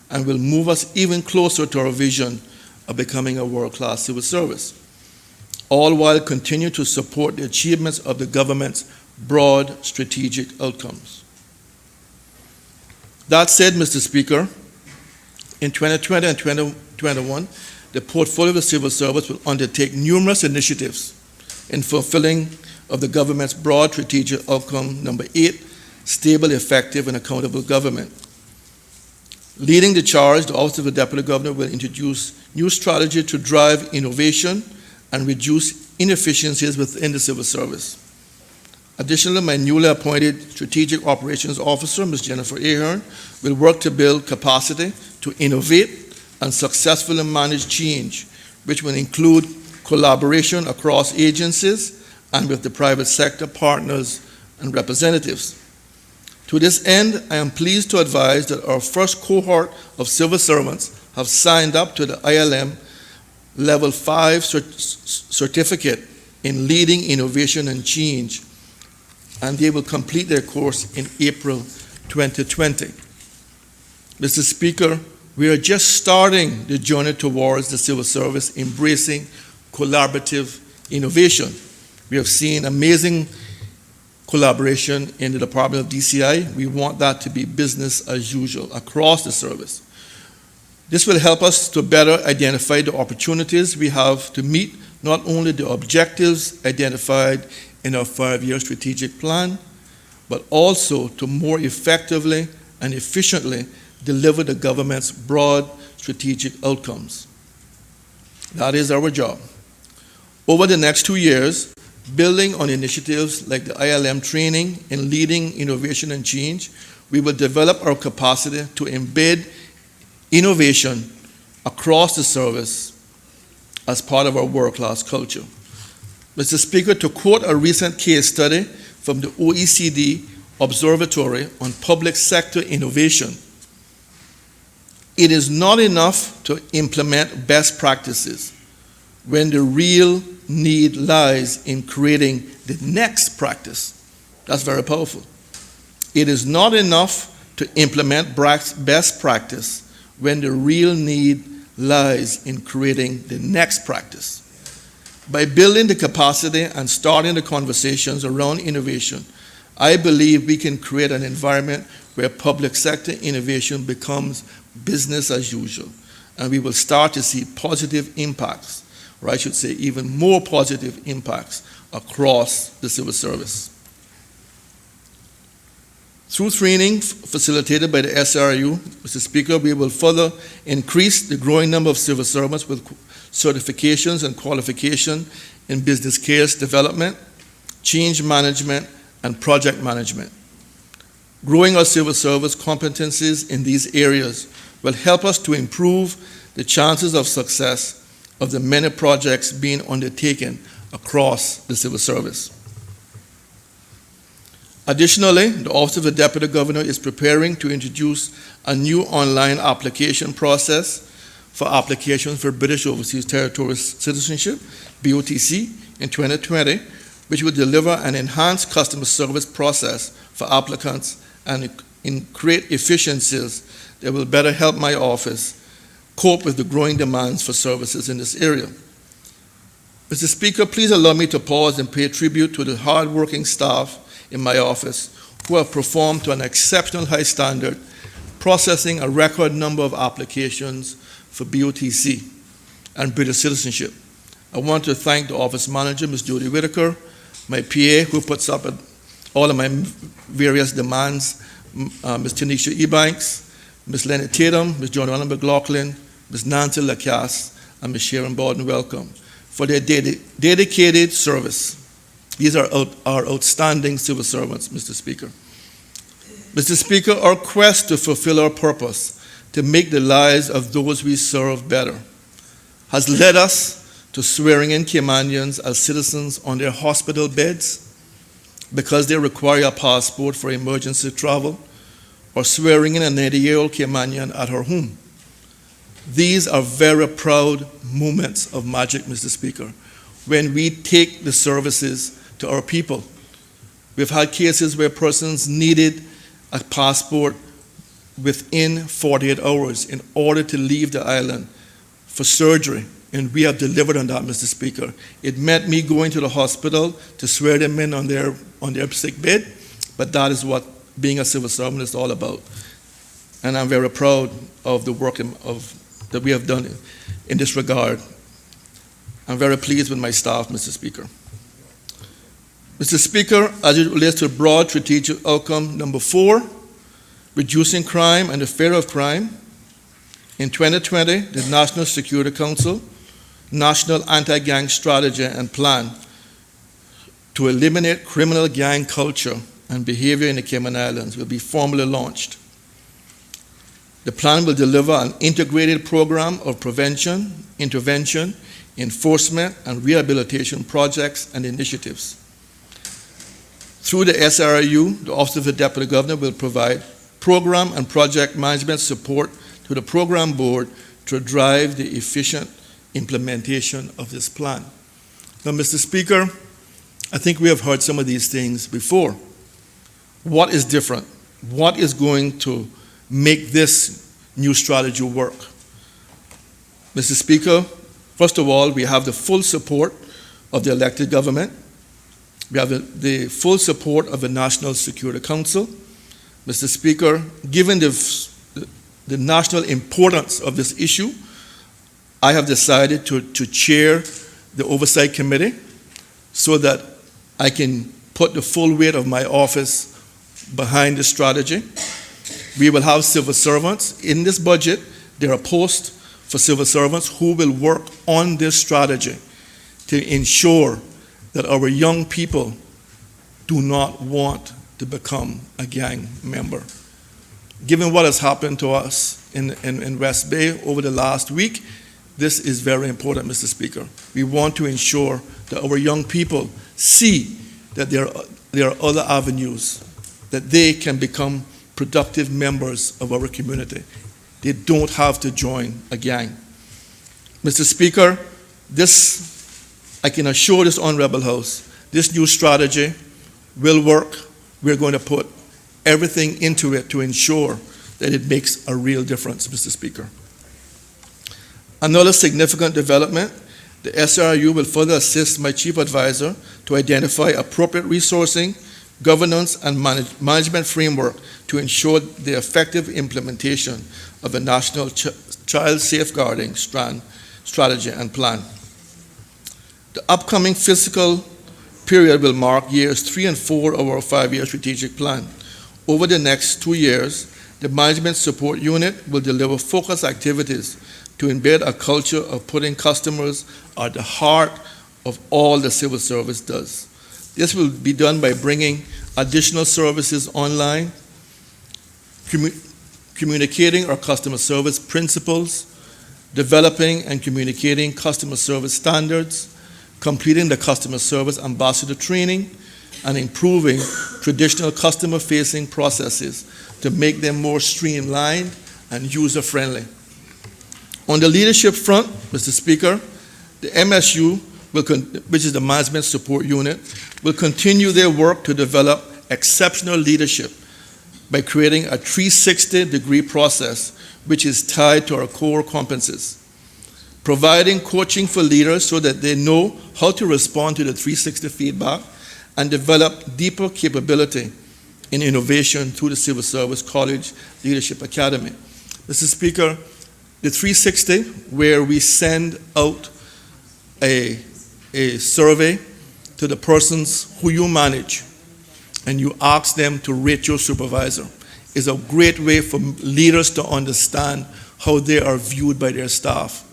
and will move us even closer to our vision of becoming a world-class civil service, all while continuing to support the achievements of the government's broad strategic outcomes. That said, Mr. Speaker, in 2020 and 2021, the portfolio of the civil service will undertake numerous initiatives in fulfilling of the government's broad strategic outcome number 8, stable, effective, and accountable government. Leading the charge, the Office of the Deputy Governor will introduce new strategy to drive innovation and reduce inefficiencies within the civil service. Additionally, my newly appointed Strategic Operations Officer, Ms. Jennifer Ahern, will work to build capacity to innovate and successfully manage change, which will include collaboration across agencies and with the private sector partners and representatives. To this end, I am pleased to advise that our first cohort of civil servants have signed up to the ILM Level 5 certificate in leading innovation and change, and they will complete their course in April 2020. Mr. Speaker, we are just starting the journey towards the civil service embracing collaborative innovation. We have seen amazing collaboration in the Department of DCI. We want that to be business as usual across the service. This will help us to better identify the opportunities we have to meet not only the objectives identified in our 5-year strategic plan, but also to more effectively and efficiently deliver the government's broad strategic outcomes. That is our job. Over the next 2 years, building on initiatives like the ILM training in leading innovation and change, we will develop our capacity to embed innovation across the service as part of our world-class culture. Mr. Speaker, to quote a recent case study from the OECD Observatory on Public Sector Innovation, it is not enough to implement best practices when the real need lies in creating the next practice. That's very powerful. It is not enough to implement best practice when the real need lies in creating the next practice. By building the capacity and starting the conversations around innovation, I believe we can create an environment where public sector innovation becomes business as usual, and we will start to see positive impacts, or I should say even more positive impacts across the civil service. Through training facilitated by the SRU, Mr. Speaker, we will further increase the growing number of civil servants with certifications and qualification in business case development, change management, and project management. Growing our civil service competencies in these areas will help us to improve the chances of success of the many projects being undertaken across the civil service. Additionally, the Office of the Deputy Governor is preparing to introduce a new online application process for applications for British Overseas Territorial Citizenship, BOTC, in 2020, which will deliver an enhanced customer service process for applicants and create efficiencies that will better help my office cope with the growing demands for services in this area. Mr. Speaker, please allow me to pause and pay tribute to the hard-working staff in my office who have performed to an exceptional high standard, processing a record number of applications for BOTC and British citizenship. I want to thank the office manager, Ms. Jody Whitaker, my PA, who puts up all of my various demands, Ms. Tanisha Ebanks, Ms. Leonard Tatum, Ms. Joanna McLaughlin, Ms. Nancy Lacasse, and Ms. Sharon Borden. Welcome for their dedicated service. These are our outstanding civil servants, Mr. Speaker. Mr. Speaker, our quest to fulfill our purpose to make the lives of those we serve better has led us to swearing in Caymanians as citizens on their hospital beds because they require a passport for emergency travel, or swearing in a 90-year-old Caymanian at her home. These are very proud moments of magic, Mr. Speaker, when we take the services to our people. We've had cases where persons needed a passport within 48 hours in order to leave the island for surgery, and we have delivered on that, Mr. Speaker. It meant me going to the hospital to swear them in on their sick bed, but that is what being a civil servant is all about. And I'm very proud of the work that we have done in this regard. I'm very pleased with my staff, Mr. Speaker. Mr. Speaker, as it relates to broad strategic outcome number 4, reducing crime and the fear of crime, in 2020, the National Security Council National Anti-Gang Strategy and Plan to eliminate criminal gang culture and behavior in the Cayman Islands will be formally launched. The plan will deliver an integrated program of prevention, intervention, enforcement, and rehabilitation projects and initiatives. Through the SRU, the Office of the Deputy Governor will provide program and project management support to the program board to drive the efficient implementation of this plan. Now, Mr. Speaker, I think we have heard some of these things before. What is different? What is going to make this new strategy work? Mr. Speaker, first of all, we have the full support of the elected government. We have the full support of the National Security Council. Mr. Speaker, given the national importance of this issue, I have decided to chair the Oversight Committee so that I can put the full weight of my office behind the strategy. We will have civil servants. In this budget, there are posts for civil servants who will work on this strategy to ensure that our young people do not want to become a gang member. Given what has happened to us in West Bay over the last week, this is very important, Mr. Speaker. We want to ensure that our young people see that there are other avenues, that they can become productive members of our community. They don't have to join a gang. Mr. Speaker, I can assure this Honorable House, this new strategy will work. We're going to put everything into it to ensure that it makes a real difference, Mr. Speaker. Another significant development, the SRU will further assist my Chief Advisor to identify appropriate resourcing, governance, and management framework to ensure the effective implementation of a national child safeguarding strategy and plan. The upcoming fiscal period will mark years 3 and 4 of our 5-year strategic plan. over the next 2 years, the Management Support Unit will deliver focused activities to embed a culture of putting customers at the heart of all the civil service does. This will be done by bringing additional services online, communicating our customer service principles, developing and communicating customer service standards, completing the customer service ambassador training, and improving traditional customer-facing processes to make them more streamlined and user-friendly. On the leadership front, Mr. Speaker, the MSU, which is the Management Support Unit, will continue their work to develop exceptional leadership by creating a 360-degree process which is tied to our core competencies, providing coaching for leaders so that they know how to respond to the 360 feedback and develop deeper capability in innovation through the Civil Service College Leadership Academy. Mr. Speaker, the 360, where we send out a survey to the persons who you manage and you ask them to rate your supervisor, is a great way for leaders to understand how they are viewed by their staff.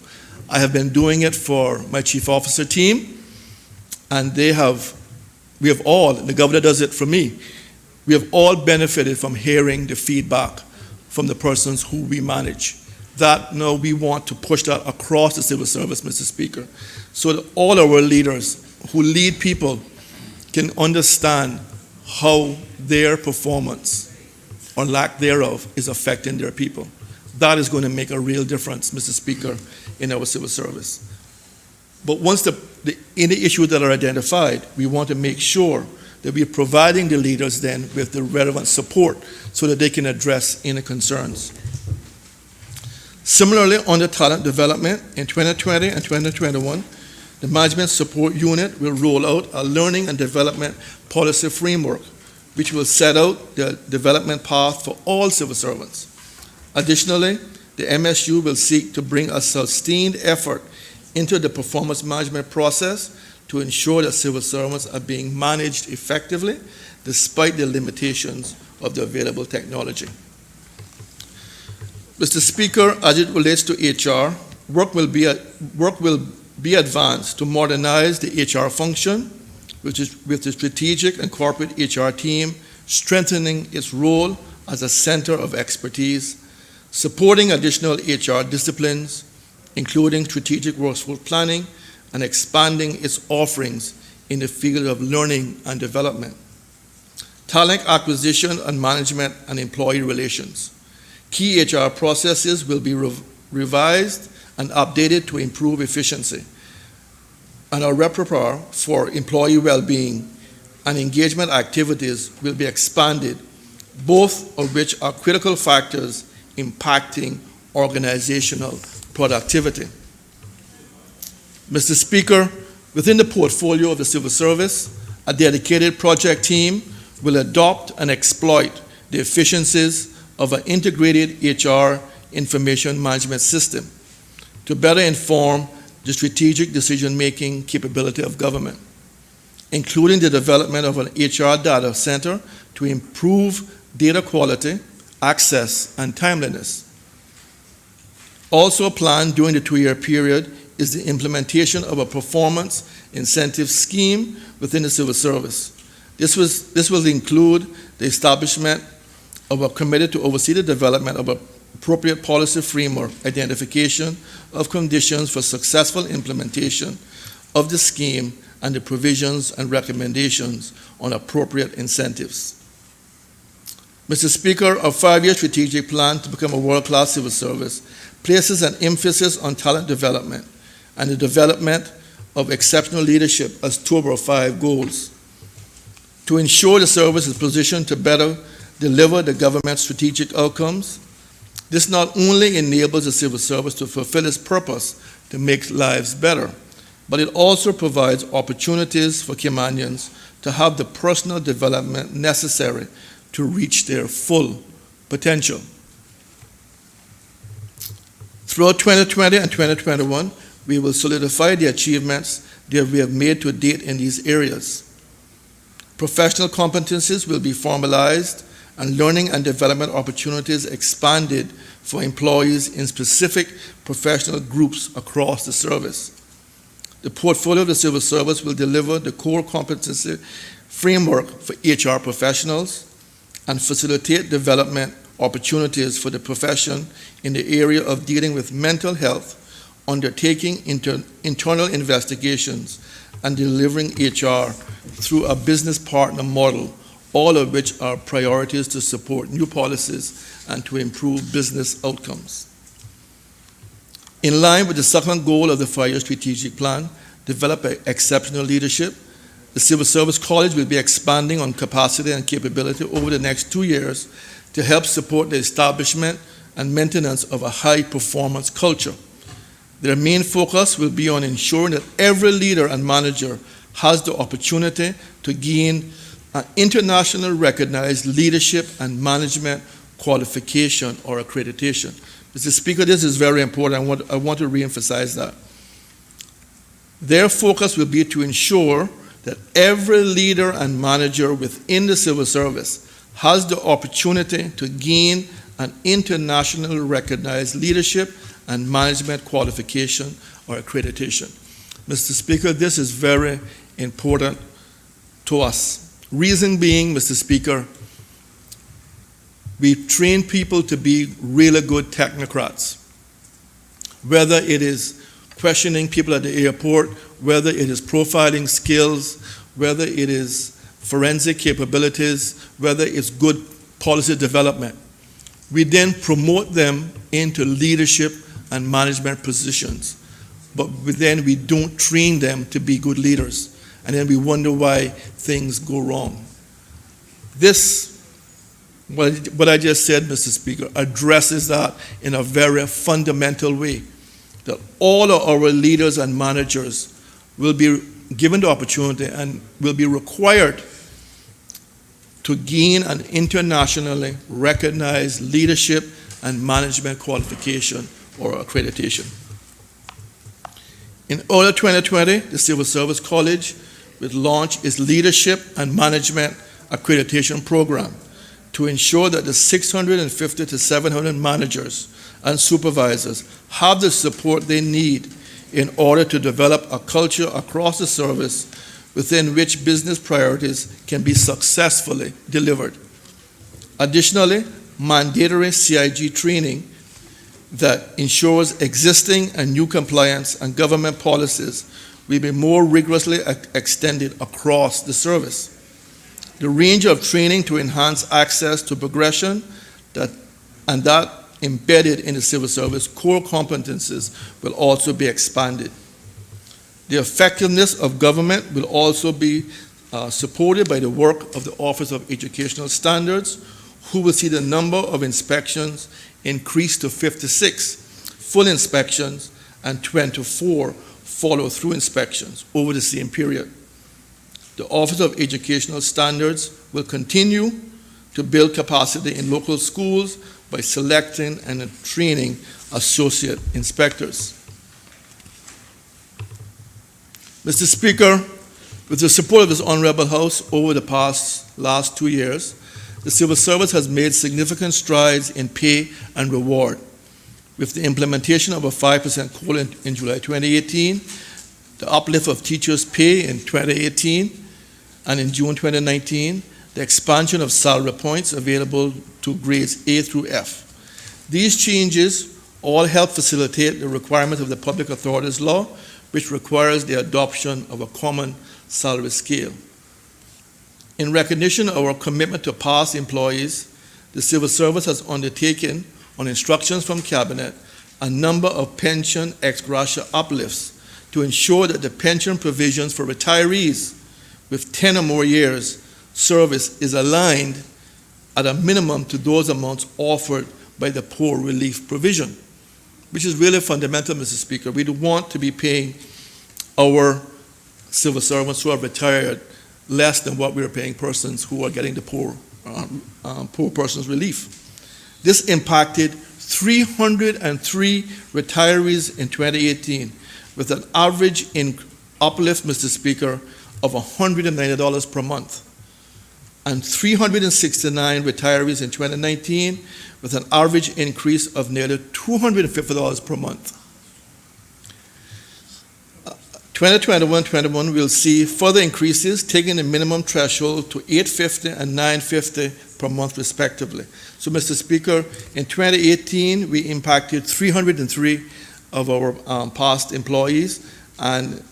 I have been doing it for my chief officer team, and we have all, the governor does it for me, we have all benefited from hearing the feedback from the persons who we manage. That now we want to push that across the civil service, Mr. Speaker, so that all our leaders who lead people can understand how their performance or lack thereof is affecting their people. That is going to make a real difference, Mr. Speaker, in our civil service. But once any issues that are identified, we want to make sure that we are providing the leaders then with the relevant support so that they can address any concerns. Similarly, on the talent development, in 2020 and 2021, the Management Support Unit will roll out a learning and development policy framework, which will set out the development path for all civil servants. Additionally, the MSU will seek to bring a sustained effort into the performance management process to ensure that civil servants are being managed effectively despite the limitations of the available technology. Mr. Speaker, as it relates to HR, work will be advanced to modernize the HR function, which is with the strategic and corporate HR team strengthening its role as a center of expertise, supporting additional HR disciplines, including strategic workforce planning, and expanding its offerings in the field of learning and development. Talent acquisition and management and employee relations. Key HR processes will be revised and updated to improve efficiency. And our repertoire for employee well-being and engagement activities will be expanded, both of which are critical factors impacting organizational productivity. Mr. Speaker, within the portfolio of the civil service, a dedicated project team will adopt and exploit the efficiencies of an integrated HR information management system to better inform the strategic decision-making capability of government, including the development of an HR data center to improve data quality, access, and timeliness. Also planned during the 2-year period is the implementation of a performance incentive scheme within the civil service. This will include the establishment of a committee to oversee the development of an appropriate policy framework, identification of conditions for successful implementation of the scheme, and the provisions and recommendations on appropriate incentives. Mr. Speaker, our 5-year strategic plan to become a world-class civil service places an emphasis on talent development and the development of exceptional leadership as 2 of our 5 goals. To ensure the service is positioned to better deliver the government's strategic outcomes, this not only enables the civil service to fulfill its purpose to make lives better, but it also provides opportunities for Caymanians to have the personal development necessary to reach their full potential. Throughout 2020 and 2021, we will solidify the achievements that we have made to date in these areas. Professional competencies will be formalized and learning and development opportunities expanded for employees in specific professional groups across the service. The portfolio of the civil service will deliver the core competency framework for HR professionals and facilitate development opportunities for the profession in the area of dealing with mental health, undertaking internal investigations, and delivering HR through a business partner model, all of which are priorities to support new policies and to improve business outcomes. In line with the second goal of the 5-year strategic plan, develop exceptional leadership, the Civil Service College will be expanding on capacity and capability over the next 2 years to help support the establishment and maintenance of a high-performance culture. Their main focus will be on ensuring that every leader and manager has the opportunity to gain an internationally recognized leadership and management qualification or accreditation. Mr. Speaker, this is very important. I want to reemphasize that. Their focus will be to ensure that every leader and manager within the civil service has the opportunity to gain an internationally recognized leadership and management qualification or accreditation. Mr. Speaker, this is very important to us. Reason being, Mr. Speaker, we train people to be really good technocrats. Whether it is questioning people at the airport, whether it is profiling skills, whether it is forensic capabilities, whether it's good policy development. We then promote them into leadership and management positions. But then we don't train them to be good leaders. And then we wonder why things go wrong. This, what I just said, Mr. Speaker, addresses that in a very fundamental way. That all of our leaders and managers will be given the opportunity and will be required to gain an internationally recognized leadership and management qualification or accreditation. In early 2020, the Civil Service College will launch its Leadership and Management Accreditation Program to ensure that the 650 to 700 managers and supervisors have the support they need in order to develop a culture across the service within which business priorities can be successfully delivered. Additionally, mandatory CIG training that ensures existing and new compliance and government policies will be more rigorously extended across the service. The range of training to enhance access to progression that embedded in the civil service core competencies will also be expanded. The effectiveness of government will also be supported by the work of the Office of Educational Standards, who will see the number of inspections increase to 56 full inspections and 24 follow-through inspections over the same period. The Office of Educational Standards will continue to build capacity in local schools by selecting and training associate inspectors. Mr. Speaker, with the support of this Honorable House over the last 2 years, the Civil Service has made significant strides in pay and reward. With the implementation of a 5% COLA in July 2018, the uplift of teachers' pay in 2018, and in June 2019, the expansion of salary points available to grades A through F. These changes all help facilitate the requirement of the Public Authorities Law, which requires the adoption of a common salary scale. In recognition of our commitment to past employees, the Civil Service has undertaken, on instructions from Cabinet, a number of pension ex gratia uplifts to ensure that the pension provisions for retirees with 10 or more years service is aligned at a minimum to those amounts offered by the poor relief provision, which is really fundamental, Mr. Speaker. We don't want to be paying our civil servants who are retired less than what we are paying persons who are getting the poor persons relief. This impacted 303 retirees in 2018 with an average uplift, Mr. Speaker, of $190 per month. and 369 retirees in 2019, with an average increase of nearly $250 per month. 2021 will see further increases, taking the minimum threshold to $850 and $950 per month respectively. So, Mr. Speaker, in 2018, we impacted 303 of our past employees, and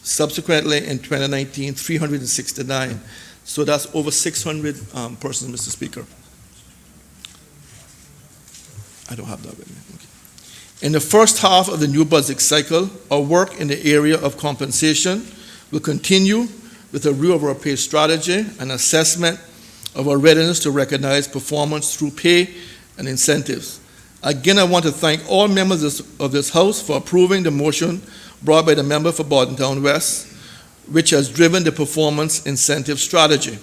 subsequently in 2019, 369. So that's over 600 persons, Mr. Speaker. I don't have that with me. Okay. In the first half of the new budget cycle, our work in the area of compensation will continue with a review of our pay strategy and assessment of our readiness to recognize performance through pay and incentives. Again, I want to thank all members of this House for approving the motion brought by the member for Bordentown West, which has driven the performance incentive strategy.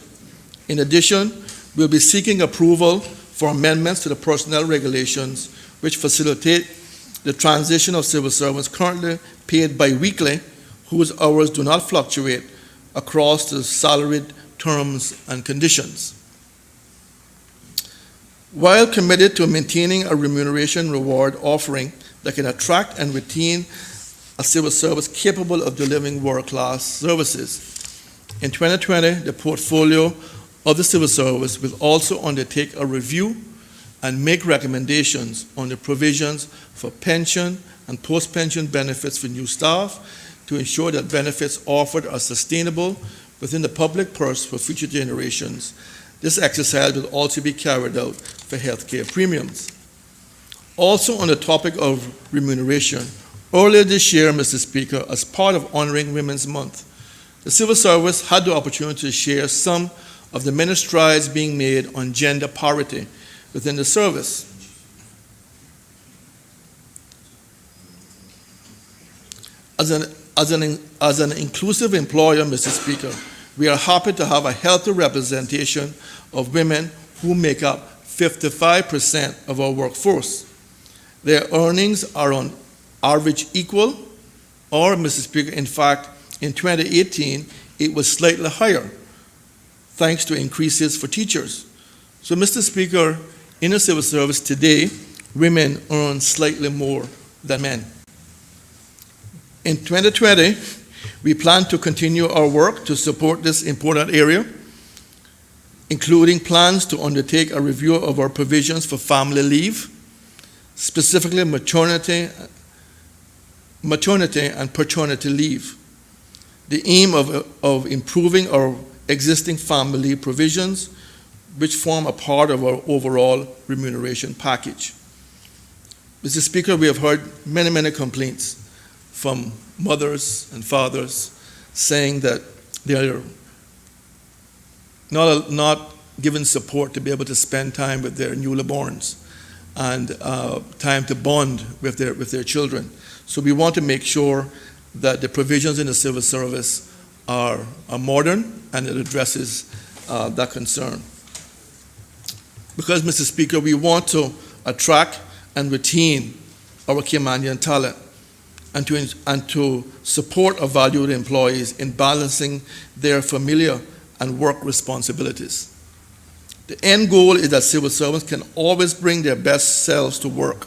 In addition, we'll be seeking approval for amendments to the personnel regulations which facilitate the transition of civil servants currently paid biweekly, whose hours do not fluctuate across the salaried terms and conditions. While committed to maintaining a remuneration reward offering that can attract and retain a civil service capable of delivering world-class services, in 2020, the portfolio of the civil service will also undertake a review and make recommendations on the provisions for pension and post-pension benefits for new staff to ensure that benefits offered are sustainable within the public purse for future generations. This exercise will also be carried out for healthcare premiums. Also on the topic of remuneration, earlier this year, Mr. Speaker, as part of honoring Women's Month, the civil service had the opportunity to share some of the many strides being made on gender parity within the service. As an inclusive employer, Mr. Speaker, we are happy to have a healthy representation of women who make up 55% of our workforce. Their earnings are on average equal, or, Mr. Speaker, in fact, in 2018, it was slightly higher, thanks to increases for teachers. So, Mr. Speaker, in the civil service today, women earn slightly more than men. In 2020, we plan to continue our work to support this important area, including plans to undertake a review of our provisions for family leave, specifically maternity and paternity leave. The aim of improving our existing family leave provisions, which form a part of our overall remuneration package. Mr. Speaker, we have heard many complaints from mothers and fathers saying that they are not given support to be able to spend time with their newborns and time to bond with their children. So we want to make sure that the provisions in the civil service are modern and it addresses that concern. Because, Mr. Speaker, we want to attract and retain our Caymanian talent and to support our valued employees in balancing their familiar and work responsibilities. The end goal is that civil servants can always bring their best selves to work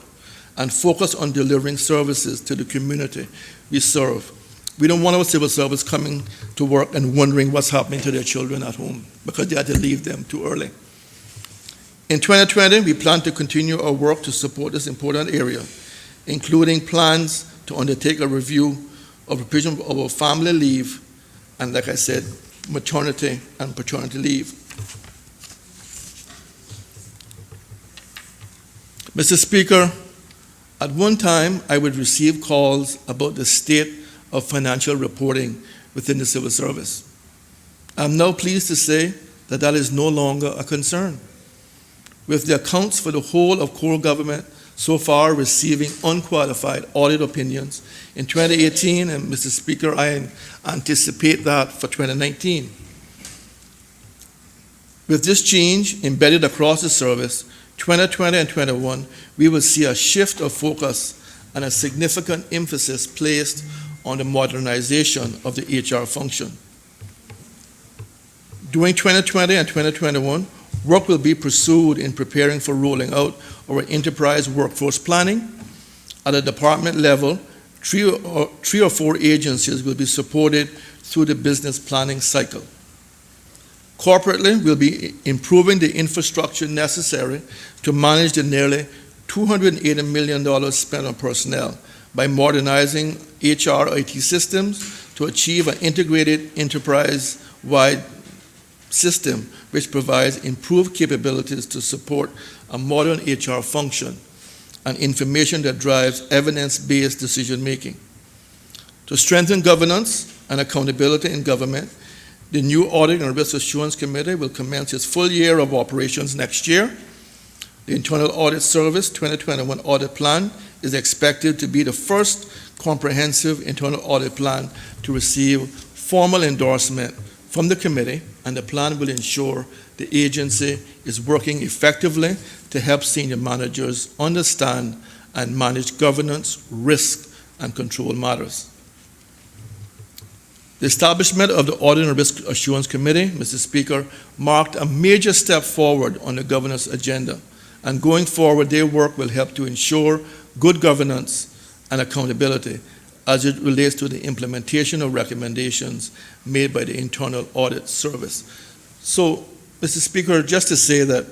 and focus on delivering services to the community we serve. We don't want our civil servants coming to work and wondering what's happening to their children at home because they had to leave them too early. In 2020, we plan to continue our work to support this important area, including plans to undertake a review of the provision of our family leave and, like I said, maternity and paternity leave. Mr. Speaker, at one time I would receive calls about the state of financial reporting within the civil service. I'm now pleased to say that that is no longer a concern. With the accounts for the whole of core government so far receiving unqualified audit opinions in 2018, and Mr. Speaker, I anticipate that for 2019. With this change embedded across the service, 2020 and 2021, we will see a shift of focus and a significant emphasis placed on the modernization of the HR function. During 2020 and 2021, work will be pursued in preparing for rolling out our enterprise workforce planning. At a department level, three or four agencies will be supported through the business planning cycle. Corporately, we'll be improving the infrastructure necessary to manage the nearly $280 million spent on personnel by modernizing HR IT systems to achieve an integrated enterprise-wide system which provides improved capabilities to support a modern HR function and information that drives evidence-based decision-making. To strengthen governance and accountability in government, the new Audit and Risk Assurance Committee will commence its full year of operations next year. The Internal Audit Service 2021 Audit Plan is expected to be the first comprehensive internal audit plan to receive formal endorsement from the committee, and the plan will ensure the agency is working effectively to help senior managers understand and manage governance, risk, and control matters. The establishment of the Audit and Risk Assurance Committee, Mr. Speaker, marked a major step forward on the governance agenda, and going forward, their work will help to ensure good governance and accountability as it relates to the implementation of recommendations made by the Internal Audit Service. So, Mr. Speaker, just to say that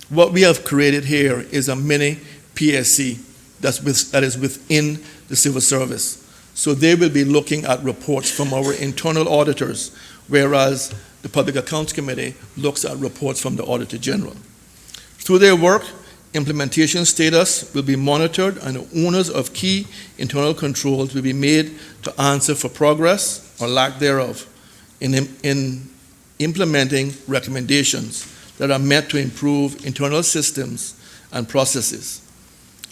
what we have created here is a mini PSC that is within the civil service. So they will be looking at reports from our internal auditors, whereas the Public Accounts Committee looks at reports from the Auditor General. Through their work, implementation status will be monitored and the owners of key internal controls will be made to answer for progress or lack thereof in implementing recommendations that are meant to improve internal systems and processes.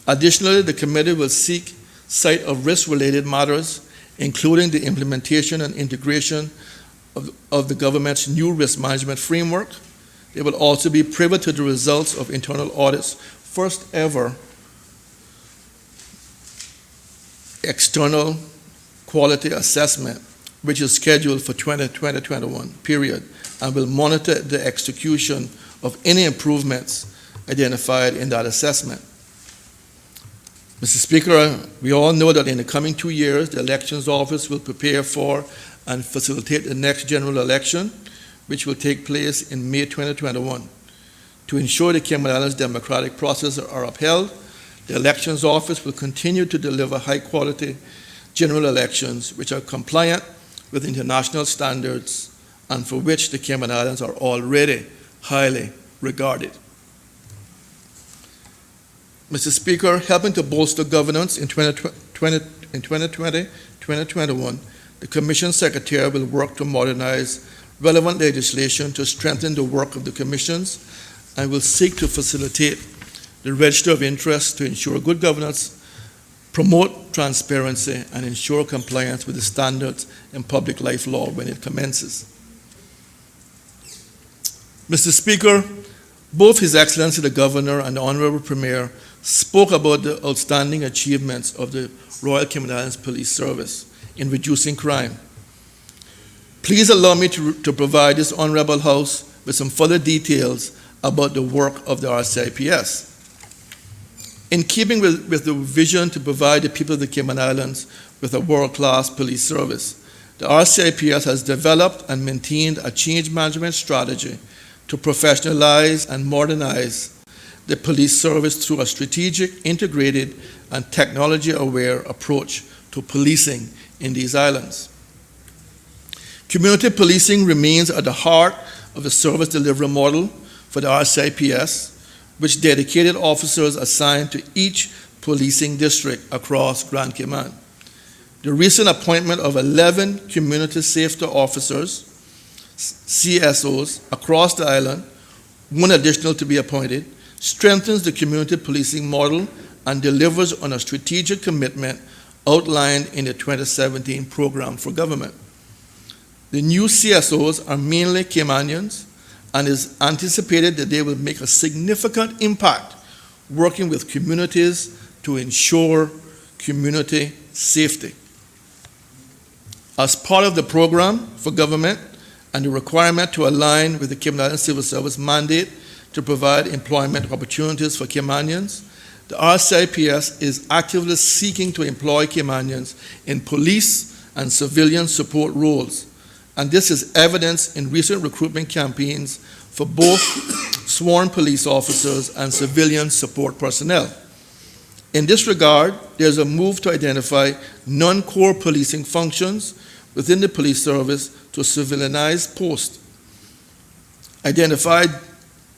Additionally, the committee will seek sight of risk-related matters, including the implementation and integration of the government's new risk management framework. They will also be privy to the results of internal audits' first ever external quality assessment, which is scheduled for 2021 period, and will monitor the execution of any improvements identified in that assessment. Mr. Speaker, we all know that in the coming 2 years, the Elections Office will prepare for and facilitate the next general election, which will take place in May 2021. To ensure the Cayman Islands democratic processes are upheld, the Elections Office will continue to deliver high-quality general elections which are compliant with international standards and for which the Cayman Islands are already highly regarded. Mr. Speaker, helping to bolster governance in 2020-2021, the Commission Secretary will work to modernize relevant legislation to strengthen the work of the commissions and will seek to facilitate the register of interest to ensure good governance, promote transparency, and ensure compliance with the standards in public life law when it commences. Mr. Speaker, both His Excellency the Governor and the Honorable Premier spoke about the outstanding achievements of the Royal Cayman Islands Police Service in reducing crime. Please allow me to provide this Honorable House with some further details about the work of the RCIPS. In keeping with the vision to provide the people of the Cayman Islands with a world-class police service, the RCIPS has developed and maintained a change management strategy to professionalize and modernize the police service through a strategic, integrated, and technology-aware approach to policing in these islands. Community policing remains at the heart of the service delivery model for the RCIPS, which dedicated officers assigned to each policing district across Grand Cayman. The recent appointment of 11 community safety officers, CSOs, across the island, one additional to be appointed, strengthens the community policing model and delivers on a strategic commitment outlined in the 2017 program for government. The new CSOs are mainly Caymanians, and it is anticipated that they will make a significant impact working with communities to ensure community safety. As part of the program for government, and the requirement to align with the Cayman Islands Civil Service mandate to provide employment opportunities for Caymanians, the RCIPS is actively seeking to employ Caymanians in police and civilian support roles, and this is evidenced in recent recruitment campaigns for both sworn police officers and civilian support personnel. In this regard, there's a move to identify non-core policing functions within the police service to civilianize posts, identified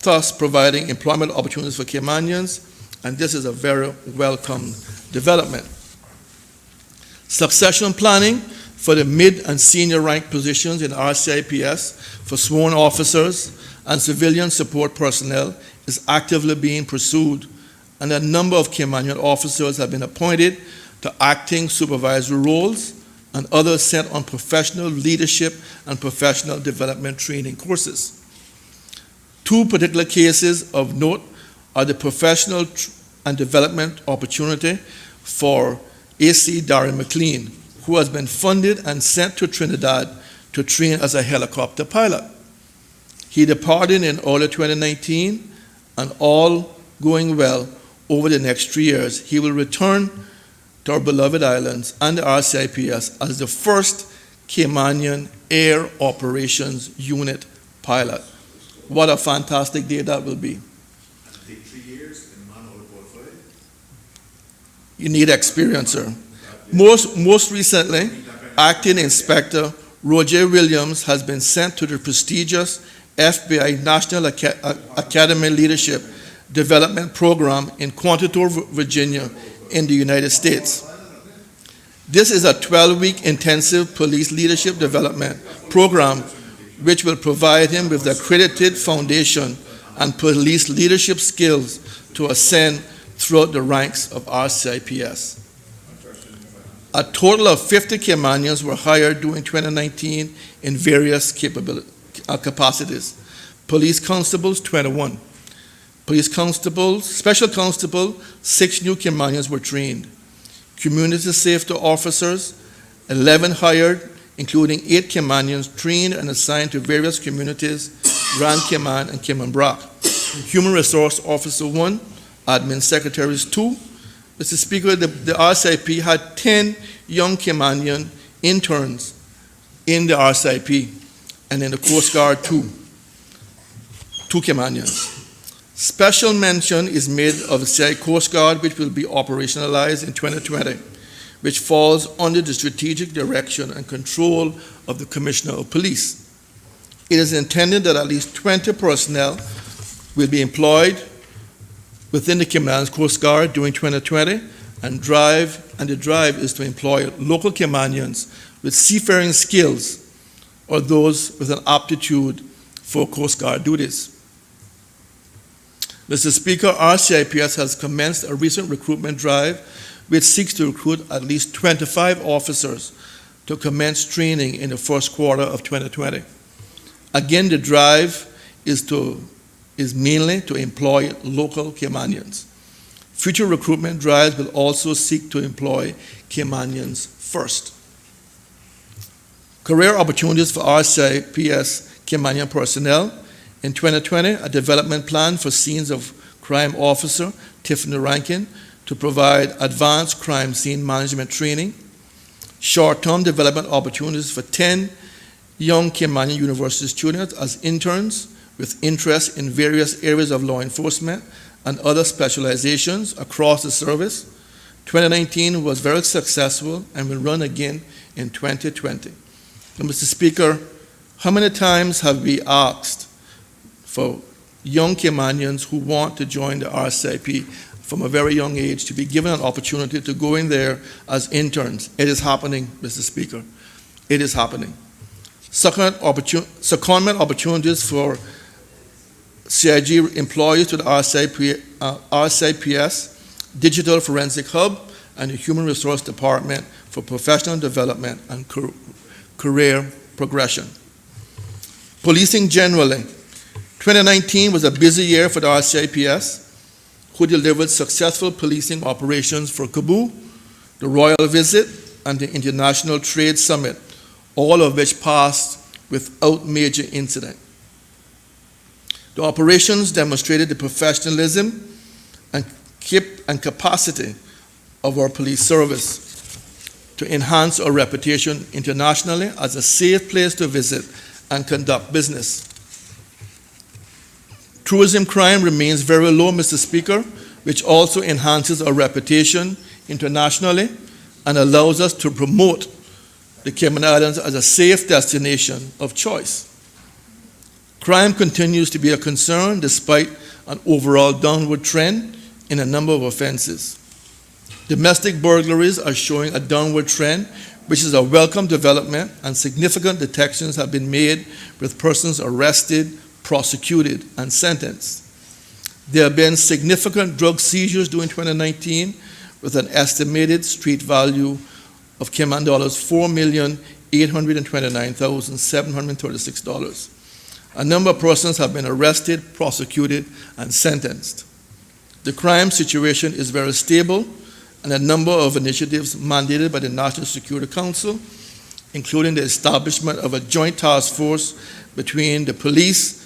thus providing employment opportunities for Caymanians, and this is a very welcome development. Succession planning for the mid and senior rank positions in RCIPS for sworn officers and civilian support personnel is actively being pursued, and a number of Caymanian officers have been appointed to acting supervisory roles, and others sent on professional leadership and professional development training courses. Two particular cases of note are the professional and development opportunity for AC Darren McLean, who has been funded and sent to Trinidad to train as a helicopter pilot. He departed in early 2019, and all going well, over the next 3 years, he will return to our beloved islands and the RCIPS as the first Caymanian Air Operations Unit pilot. What a fantastic day that will be. Take 3 years and man all qualified. You need experience, sir. Most recently, Acting Inspector Roger Williams has been sent to the prestigious FBI National Academy Leadership Development Program in Quantico, Virginia, in the United States. This is a 12-week intensive police leadership development program which will provide him with the accredited foundation and police leadership skills to ascend throughout the ranks of RCIPS. A total of 50 Caymanians were hired during 2019 in various capacities. Police constables, 21. Police constables, special constable, 6 new Caymanians were trained. Community safety officers, 11 hired, including 8 Caymanians trained and assigned to various communities, Grand Cayman and Cayman Brac. Human Resource Officer 1, Admin Secretaries 2. Mr. Speaker, the RCIP had 10 young Caymanian interns in the RCIP, and in the Coast Guard 2 Caymanians. Special mention is made of the CI Coast Guard, which will be operationalized in 2020, which falls under the strategic direction and control of the Commissioner of Police. It is intended that at least 20 personnel will be employed within the Cayman Islands Coast Guard during 2020, and the drive is to employ local Caymanians with seafaring skills or those with an aptitude for Coast Guard duties. Mr. Speaker, RCIPS has commenced a recent recruitment drive which seeks to recruit at least 25 officers to commence training in the first quarter of 2020. Again, the drive is mainly to employ local Caymanians. Future recruitment drives will also seek to employ Caymanians first. Career opportunities for RCIPS Caymanian personnel. In 2020, a development plan for Scenes of Crime Officer Tiffany Rankin to provide advanced crime scene management training. Short-term development opportunities for 10 young Caymanian University students as interns with interest in various areas of law enforcement and other specializations across the service. 2019 was very successful and will run again in 2020. So, Mr. Speaker, how many times have we asked for young Caymanians who want to join the RCIP from a very young age to be given an opportunity to go in there as interns? It is happening, Mr. Speaker. It is happening. Secondment opportunities for CIG employees to the RCIPS Digital Forensic Hub and the Human Resource Department for professional development and career progression. Policing generally. 2019 was a busy year for the RCIPS, who delivered successful policing operations for Cebu, the Royal Visit, and the International Trade Summit, all of which passed without major incident. The operations demonstrated the professionalism and capacity of our police service to enhance our reputation internationally as a safe place to visit and conduct business. Tourism crime remains very low, Mr. Speaker, which also enhances our reputation internationally and allows us to promote the Cayman Islands as a safe destination of choice. Crime continues to be a concern despite an overall downward trend in a number of offenses. Domestic burglaries are showing a downward trend, which is a welcome development, and significant detections have been made with persons arrested, prosecuted, and sentenced. There have been significant drug seizures during 2019 with an estimated street value of Cayman dollars $4,829,736. A number of persons have been arrested, prosecuted, and sentenced. The crime situation is very stable, and a number of initiatives mandated by the National Security Council, including the establishment of a joint task force between the police,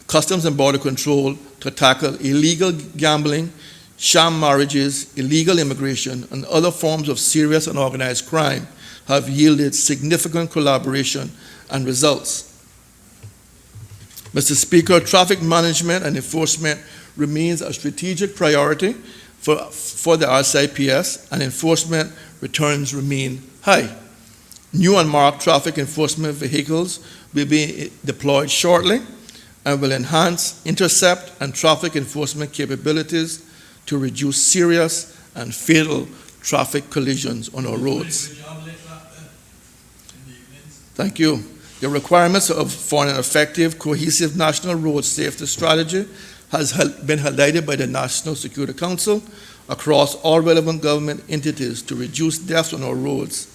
Customs and Border Control to tackle illegal gambling, sham marriages, illegal immigration, and other forms of serious and organized crime, have yielded significant collaboration and results. Mr. Speaker, traffic management and enforcement remains a strategic priority for the RCIPS, and enforcement returns remain high. New unmarked traffic enforcement vehicles will be deployed shortly and will enhance intercept and traffic enforcement capabilities to reduce serious and fatal traffic collisions on our roads. Thank you. The requirements for an effective, cohesive national road safety strategy has been highlighted by the National Security Council across all relevant government entities to reduce deaths on our roads,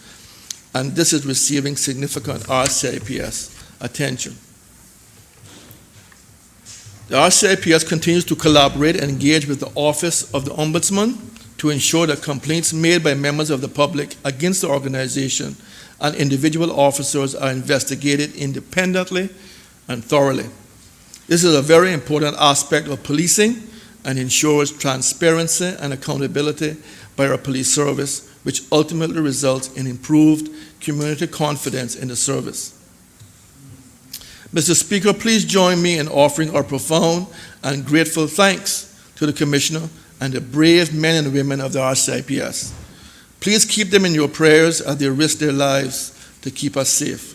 and this is receiving significant RCIPS attention. The RCIPS continues to collaborate and engage with the Office of the Ombudsman to ensure that complaints made by members of the public against the organization and individual officers are investigated independently and thoroughly. This is a very important aspect of policing and ensures transparency and accountability by our police service, which ultimately results in improved community confidence in the service. Mr. Speaker, please join me in offering our profound and grateful thanks to the Commissioner and the brave men and women of the RCIPS. Please keep them in your prayers as they risk their lives to keep us safe.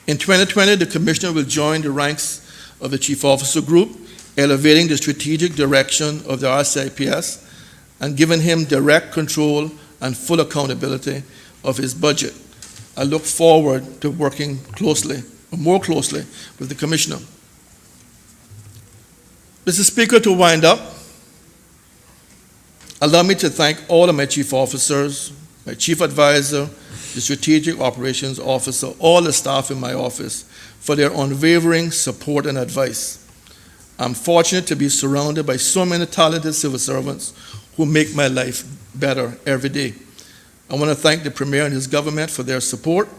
In 2020, the Commissioner will join the ranks of the Chief Officer Group, elevating the strategic direction of the RCIPS and giving him direct control and full accountability of his budget. I look forward to working more closely with the Commissioner. Mr. Speaker, to wind up, allow me to thank all of my chief officers, my chief advisor, the strategic operations officer, all the staff in my office for their unwavering support and advice. I'm fortunate to be surrounded by so many talented civil servants who make my life better every day. I want to thank the Premier and his government for their support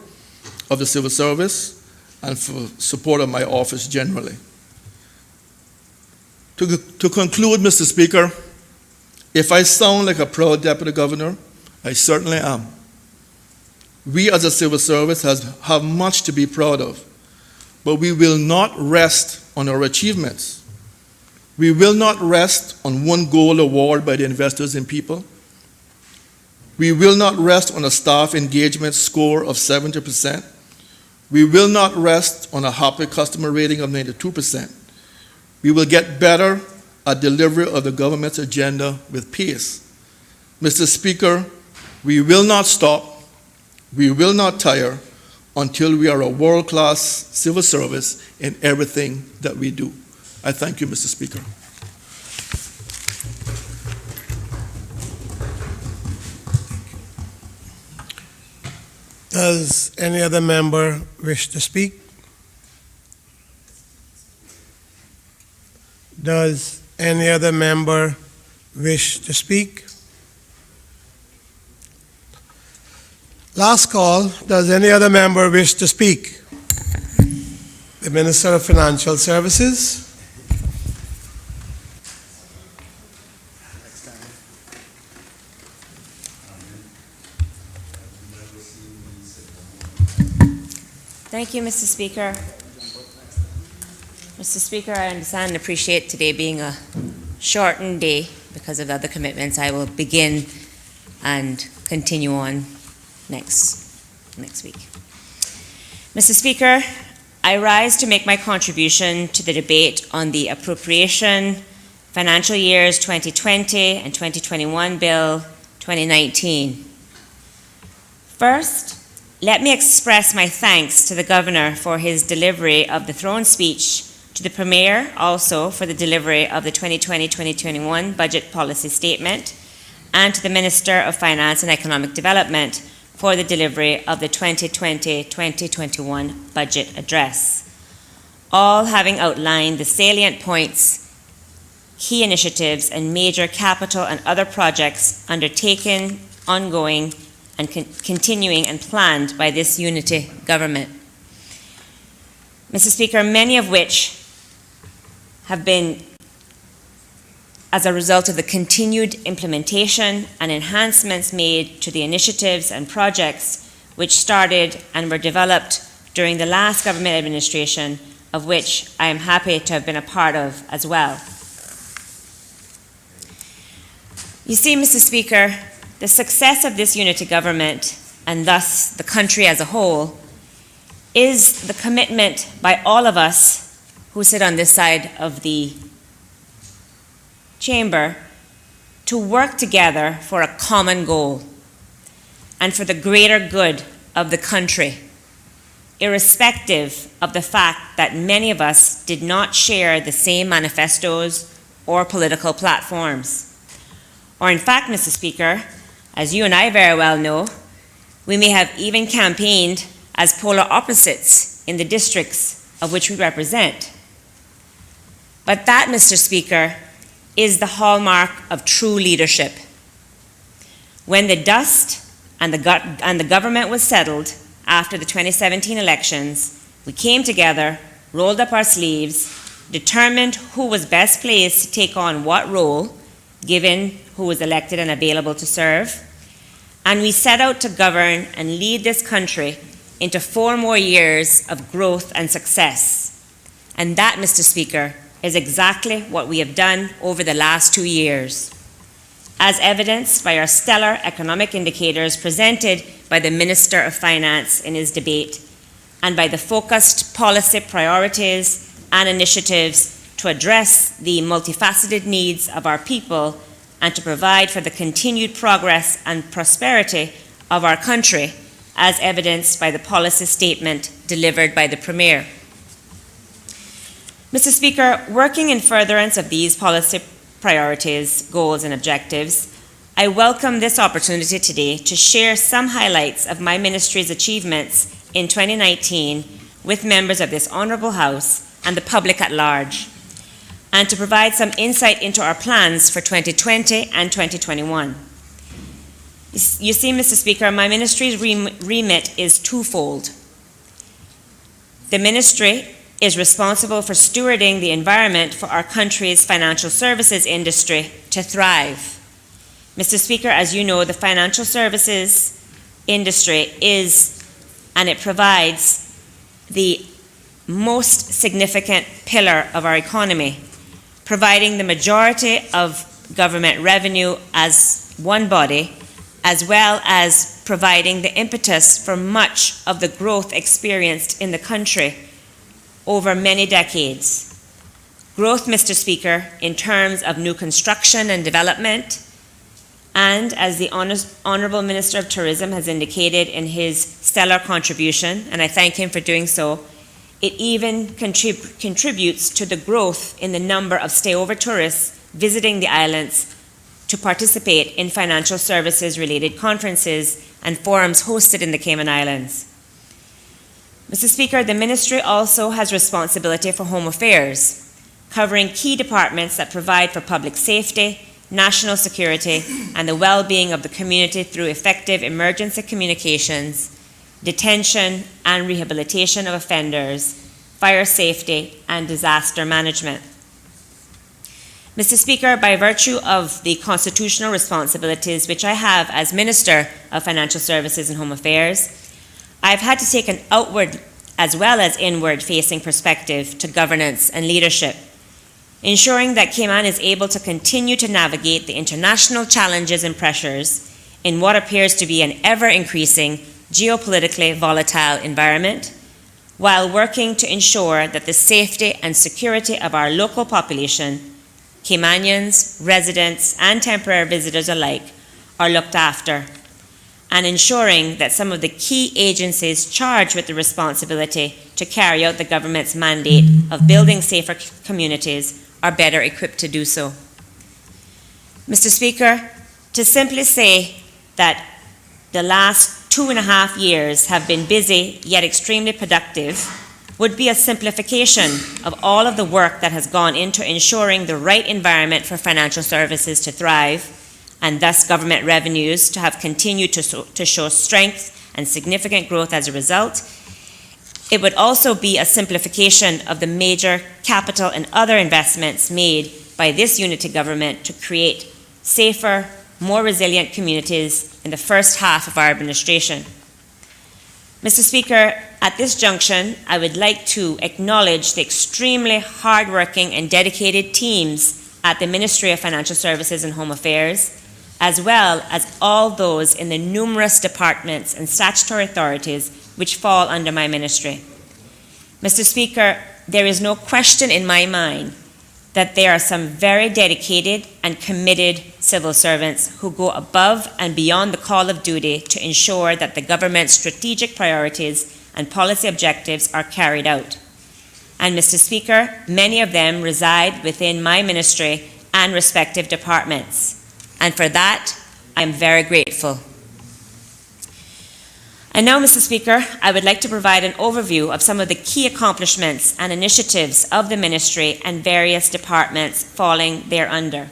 of the civil service and for support of my office generally. To conclude, Mr. Speaker, if I sound like a proud Deputy Governor, I certainly am. We as a civil service have much to be proud of, but we will not rest on our achievements. We will not rest on one gold award by the Investors in People. We will not rest on a staff engagement score of 70%. We will not rest on a happy customer rating of 92%. We will get better at delivery of the government's agenda with pace. Mr. Speaker, we will not stop, we will not tire until we are a world-class civil service in everything that we do. I thank you, Mr. Speaker. Does any other member wish to speak? Does any other member wish to speak? Last call, does any other member wish to speak? The Minister of Financial Services. Thank you, Mr. Speaker. Mr. Speaker, I understand and appreciate today being a shortened day because of other commitments. I will begin and continue on next week. Mr. Speaker, I rise to make my contribution to the debate on the appropriation financial years 2020 and 2021 Bill 2019. First, let me express my thanks to the Governor for his delivery of the throne speech, to the Premier also for the delivery of the 2020-2021 Budget Policy Statement, and to the Minister of Finance and Economic Development for the delivery of the 2020-2021 Budget Address, all having outlined the salient points, key initiatives, and major capital and other projects undertaken, ongoing, and continuing and planned by this unity government. Mr. Speaker, many of which have been as a result of the continued implementation and enhancements made to the initiatives and projects which started and were developed during the last government administration, of which I am happy to have been a part of as well. You see, Mr. Speaker, the success of this unity government, and thus the country as a whole, is the commitment by all of us who sit on this side of the chamber to work together for a common goal and for the greater good of the country, irrespective of the fact that many of us did not share the same manifestos or political platforms. Or in fact, Mr. Speaker, as you and I very well know, we may have even campaigned as polar opposites in the districts of which we represent. But that, Mr. Speaker, is the hallmark of true leadership. When the dust and the government was settled after the 2017 elections, we came together, rolled up our sleeves, determined who was best placed to take on what role, given who was elected and available to serve, and we set out to govern and lead this country into 4 more years of growth and success. And that, Mr. Speaker, is exactly what we have done over the last 2 years, as evidenced by our stellar economic indicators presented by the Minister of Finance in his debate, and by the focused policy priorities and initiatives to address the multifaceted needs of our people and to provide for the continued progress and prosperity of our country, as evidenced by the policy statement delivered by the Premier. Mr. Speaker, working in furtherance of these policy priorities, goals, and objectives, I welcome this opportunity today to share some highlights of my ministry's achievements in 2019 with members of this Honourable House and the public at large, and to provide some insight into our plans for 2020 and 2021. You see, Mr. Speaker, my ministry's remit is twofold. The ministry is responsible for stewarding the environment for our country's financial services industry to thrive. Mr. Speaker, as you know, the financial services industry is, and it provides, the most significant pillar of our economy, providing the majority of government revenue as one body, as well as providing the impetus for much of the growth experienced in the country over many decades. Growth, Mr. Speaker, in terms of new construction and development, and as the Honourable Minister of Tourism has indicated in his stellar contribution, and I thank him for doing so, it even contributes to the growth in the number of stay-over tourists visiting the islands to participate in financial services-related conferences and forums hosted in the Cayman Islands. Mr. Speaker, the ministry also has responsibility for home affairs, covering key departments that provide for public safety, national security, and the well-being of the community through effective emergency communications, detention and rehabilitation of offenders, fire safety, and disaster management. Mr. Speaker, by virtue of the constitutional responsibilities which I have as Minister of Financial Services and Home Affairs, I've had to take an outward as well as inward-facing perspective to governance and leadership, ensuring that Cayman is able to continue to navigate the international challenges and pressures in what appears to be an ever-increasing geopolitically volatile environment, while working to ensure that the safety and security of our local population, Caymanians, residents, and temporary visitors alike, are looked after, and ensuring that some of the key agencies charged with the responsibility to carry out the government's mandate of building safer communities are better equipped to do so. Mr. Speaker, to simply say that the last 2.5 years have been busy yet extremely productive would be a simplification of all of the work that has gone into ensuring the right environment for financial services to thrive, and thus government revenues to have continued to show strength and significant growth as a result. It would also be a simplification of the major capital and other investments made by this unity government to create safer, more resilient communities in the first half of our administration. Mr. Speaker, at this junction, I would like to acknowledge the extremely hardworking and dedicated teams at the Ministry of Financial Services and Home Affairs, as well as all those in the numerous departments and statutory authorities which fall under my ministry. Mr. Speaker, there is no question in my mind that there are some very dedicated and committed civil servants who go above and beyond the call of duty to ensure that the government's strategic priorities and policy objectives are carried out. And Mr. Speaker, many of them reside within my ministry and respective departments. And for that, I'm very grateful. And now, Mr. Speaker, I would like to provide an overview of some of the key accomplishments and initiatives of the ministry and various departments falling thereunder.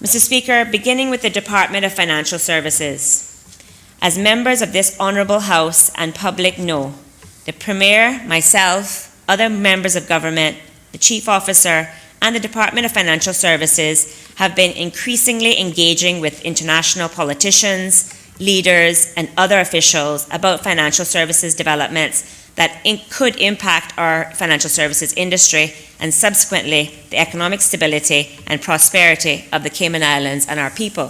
Mr. Speaker, beginning with the Department of Financial Services. As members of this Honourable House and public know, the Premier, myself, other members of government, the Chief Officer, and the Department of Financial Services have been increasingly engaging with international politicians, leaders, and other officials about financial services developments that could impact our financial services industry and subsequently the economic stability and prosperity of the Cayman Islands and our people.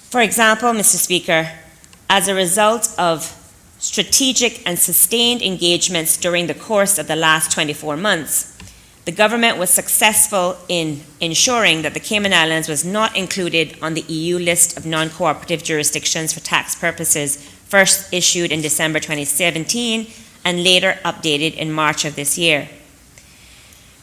For example, Mr. Speaker, as a result of strategic and sustained engagements during the course of the last 24 months, the government was successful in ensuring that the Cayman Islands was not included on the EU list of non-cooperative jurisdictions for tax purposes, first issued in December 2017 and later updated in March of this year.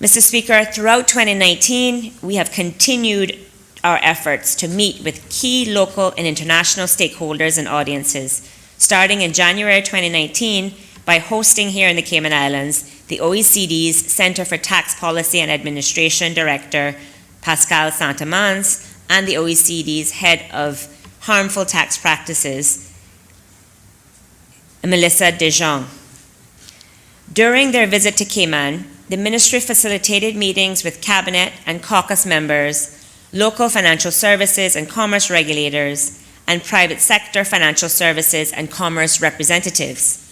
Mr. Speaker, throughout 2019, we have continued our efforts to meet with key local and international stakeholders and audiences, starting in January 2019 by hosting here in the Cayman Islands the OECD's Center for Tax Policy and Administration Director, Pascal Santamans, and the OECD's Head of Harmful Tax Practices, Melissa De Jong. During their visit to Cayman, the Ministry facilitated meetings with Cabinet and caucus members, local financial services and commerce regulators, and private sector financial services and commerce representatives.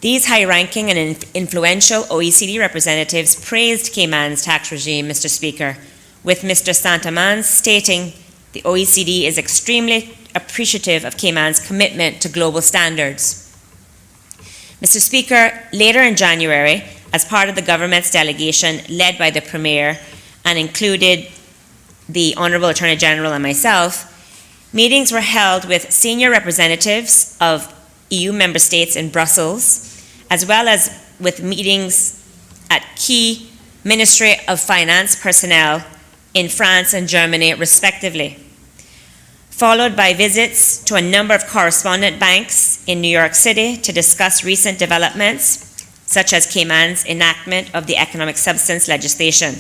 These high-ranking and influential OECD representatives praised Cayman's tax regime, Mr. Speaker, with Mr. Santamans stating the OECD is extremely appreciative of Cayman's commitment to global standards. Mr. Speaker, later in January, as part of the government's delegation led by the Premier and included the Honourable Attorney General and myself, meetings were held with senior representatives of EU member states in Brussels, as well as with meetings at key Ministry of Finance personnel in France and Germany, respectively, followed by visits to a number of correspondent banks in New York City to discuss recent developments, such as Cayman's enactment of the economic substance legislation.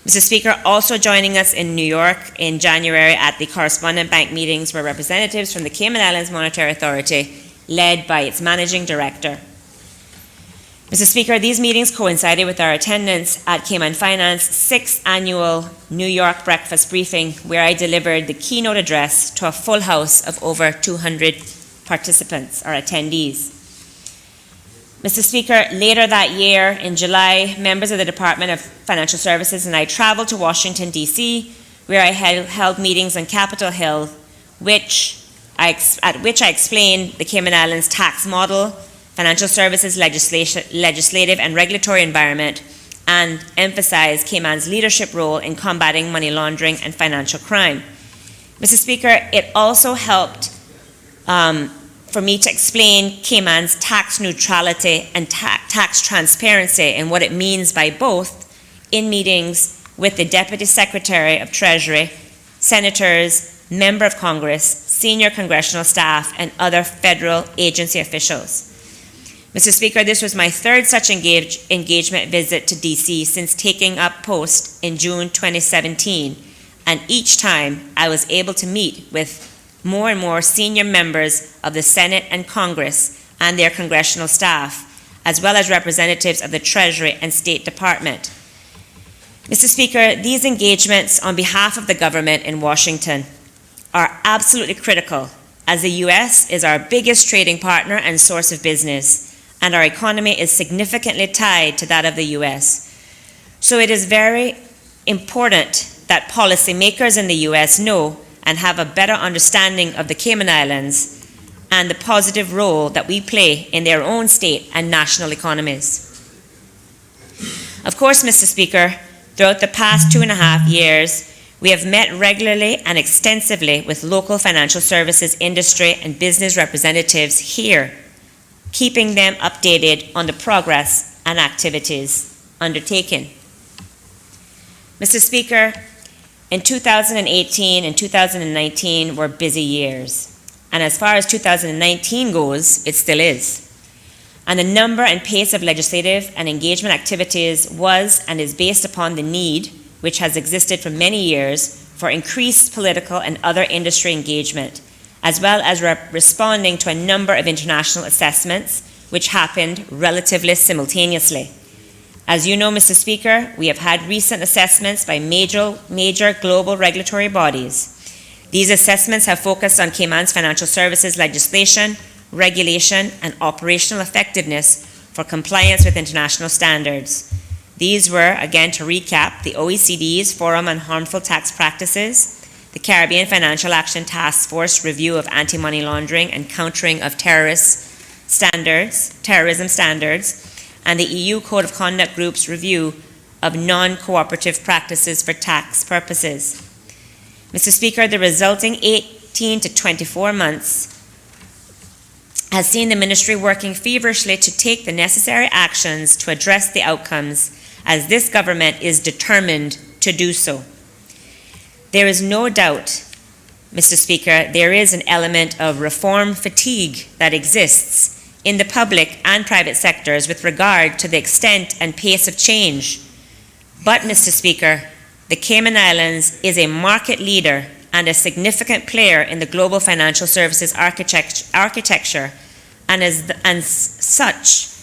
Mr. Speaker, also joining us in New York in January at the correspondent bank meetings were representatives from the Cayman Islands Monetary Authority, led by its managing director. Mr. Speaker, these meetings coincided with our attendance at Cayman Finance's 6th annual New York breakfast briefing, where I delivered the keynote address to a full house of over 200 participants or attendees. Mr. Speaker, later that year, in July, members of the Department of Financial Services and I traveled to Washington, D.C., where I held meetings on Capitol Hill, at which I explained the Cayman Islands tax model, financial services legislative and regulatory environment, and emphasized Cayman's leadership role in combating money laundering and financial crime. Mr. Speaker, it also helped for me to explain Cayman's tax neutrality and tax transparency and what it means by both in meetings with the Deputy Secretary of Treasury, senators, member of Congress, senior congressional staff, and other federal agency officials. Mr. Speaker, this was my third such engagement visit to DC since taking up post in June 2017, and each time I was able to meet with more and more senior members of the Senate and Congress and their congressional staff, as well as representatives of the Treasury and State Department. Mr. Speaker, these engagements on behalf of the government in Washington are absolutely critical, as the U.S. is our biggest trading partner and source of business, and our economy is significantly tied to that of the U.S. So it is very important that policymakers in the U.S. know and have a better understanding of the Cayman Islands and the positive role that we play in their own state and national economies. Of course, Mr. Speaker, throughout the past 2.5 years, we have met regularly and extensively with local financial services industry and business representatives here, keeping them updated on the progress and activities undertaken. Mr. Speaker, in 2018 and 2019 were busy years, and as far as 2019 goes, it still is. And the number and pace of legislative and engagement activities was and is based upon the need, which has existed for many years, for increased political and other industry engagement, as well as responding to a number of international assessments, which happened relatively simultaneously. As you know, Mr. Speaker, we have had recent assessments by major global regulatory bodies. These assessments have focused on Cayman's financial services legislation, regulation, and operational effectiveness for compliance with international standards. These were, again to recap, the OECD's Forum on Harmful Tax Practices, the Caribbean Financial Action Task Force review of anti-money laundering and countering of terrorism standards, and the EU Code of Conduct Group's review of non-cooperative practices for tax purposes. Mr. Speaker, the resulting 18 to 24 months has seen the Ministry working feverishly to take the necessary actions to address the outcomes, as this government is determined to do so. There is no doubt, Mr. Speaker, there is an element of reform fatigue that exists in the public and private sectors with regard to the extent and pace of change. But, Mr. Speaker, the Cayman Islands is a market leader and a significant player in the global financial services architecture, and as such,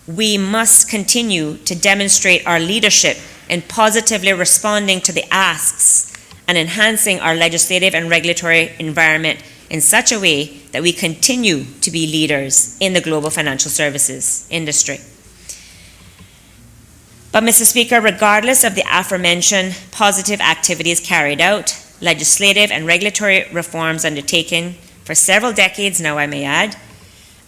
we must continue to demonstrate our leadership in positively responding to the asks and enhancing our legislative and regulatory environment in such a way that we continue to be leaders in the global financial services industry. But, Mr. Speaker, regardless of the aforementioned positive activities carried out, legislative and regulatory reforms undertaken for several decades now, I may add,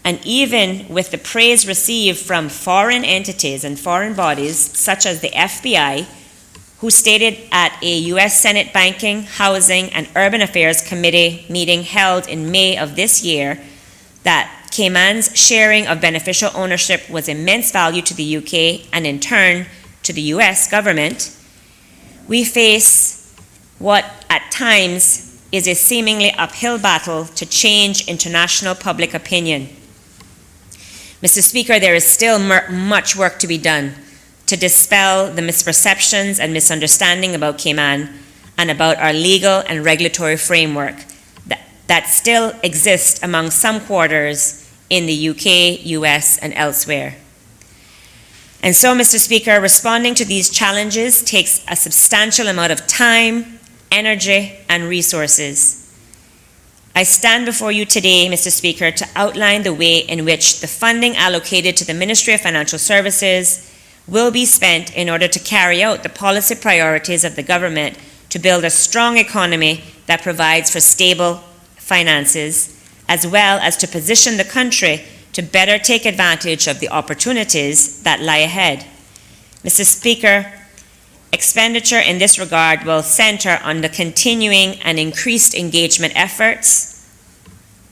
and even with the praise received from foreign entities and foreign bodies such as the FBI, who stated at a U.S. Senate Banking, Housing, and Urban Affairs Committee meeting held in May of this year that Cayman's sharing of beneficial ownership was immense value to the UK and in turn to the U.S. government, we face what at times is a seemingly uphill battle to change international public opinion. Mr. Speaker, there is still much work to be done to dispel the misperceptions and misunderstanding about Cayman and about our legal and regulatory framework that still exist among some quarters in the UK, US, and elsewhere. And so, Mr. Speaker, responding to these challenges takes a substantial amount of time, energy, and resources. I stand before you today, Mr. Speaker, to outline the way in which the funding allocated to the Ministry of Financial Services will be spent in order to carry out the policy priorities of the government to build a strong economy that provides for stable finances, as well as to position the country to better take advantage of the opportunities that lie ahead. Mr. Speaker, expenditure in this regard will center on the continuing and increased engagement efforts,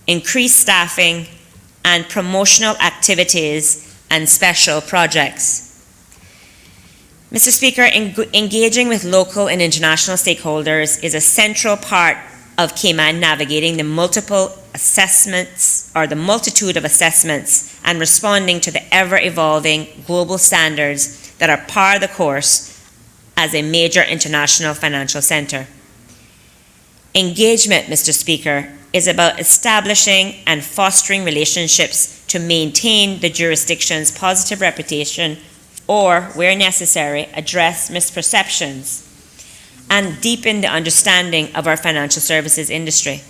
increased staffing, and promotional activities and special projects. Mr. Speaker, engaging with local and international stakeholders is a central part of Cayman navigating the multiple assessments, or the multitude of assessments, and responding to the ever-evolving global standards that are par the course as a major international financial center. Engagement, Mr. Speaker, is about establishing and fostering relationships to maintain the jurisdiction's positive reputation, or, where necessary, address misperceptions and deepen the understanding of our financial services industry.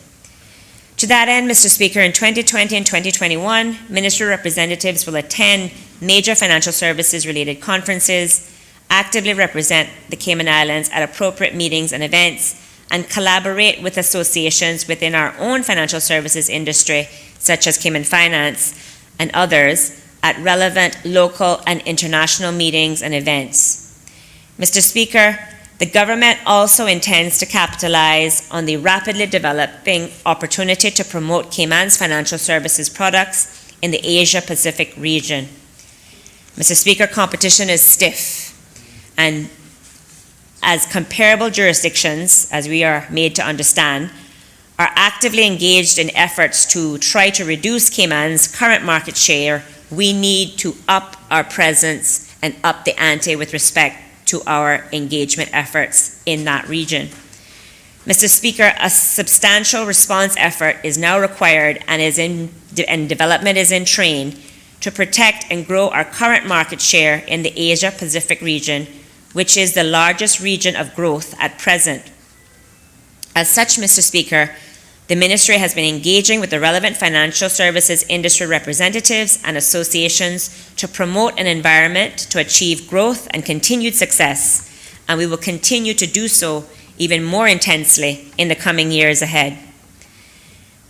To that end, Mr. Speaker, in 2020 and 2021, ministry representatives will attend major financial services related conferences, actively represent the Cayman Islands at appropriate meetings and events, and collaborate with associations within our own financial services industry, such as Cayman Finance and others, at relevant local and international meetings and events. Mr. Speaker, the government also intends to capitalize on the rapidly developing opportunity to promote Cayman's financial services products in the Asia-Pacific region. Mr. Speaker, competition is stiff, and as comparable jurisdictions, as we are made to understand, are actively engaged in efforts to try to reduce Cayman's current market share, we need to up our presence and up the ante with respect to our engagement efforts in that region. Mr. Speaker, a substantial response effort is now required and development is in train to protect and grow our current market share in the Asia-Pacific region, which is the largest region of growth at present. As such, Mr. Speaker, the Ministry has been engaging with the relevant financial services industry representatives and associations to promote an environment to achieve growth and continued success, and we will continue to do so even more intensely in the coming years ahead.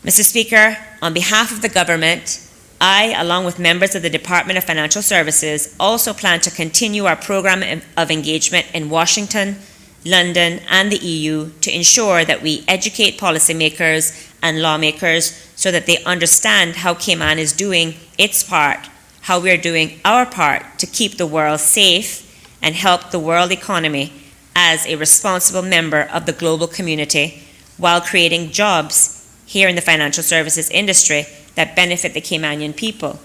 Mr. Speaker, on behalf of the government, I, along with members of the Department of Financial Services, also plan to continue our program of engagement in Washington, London, and the EU to ensure that we educate policymakers and lawmakers so that they understand how Cayman is doing its part, how we are doing our part to keep the world safe and help the world economy as a responsible member of the global community while creating jobs here in the financial services industry that benefit the Caymanian people.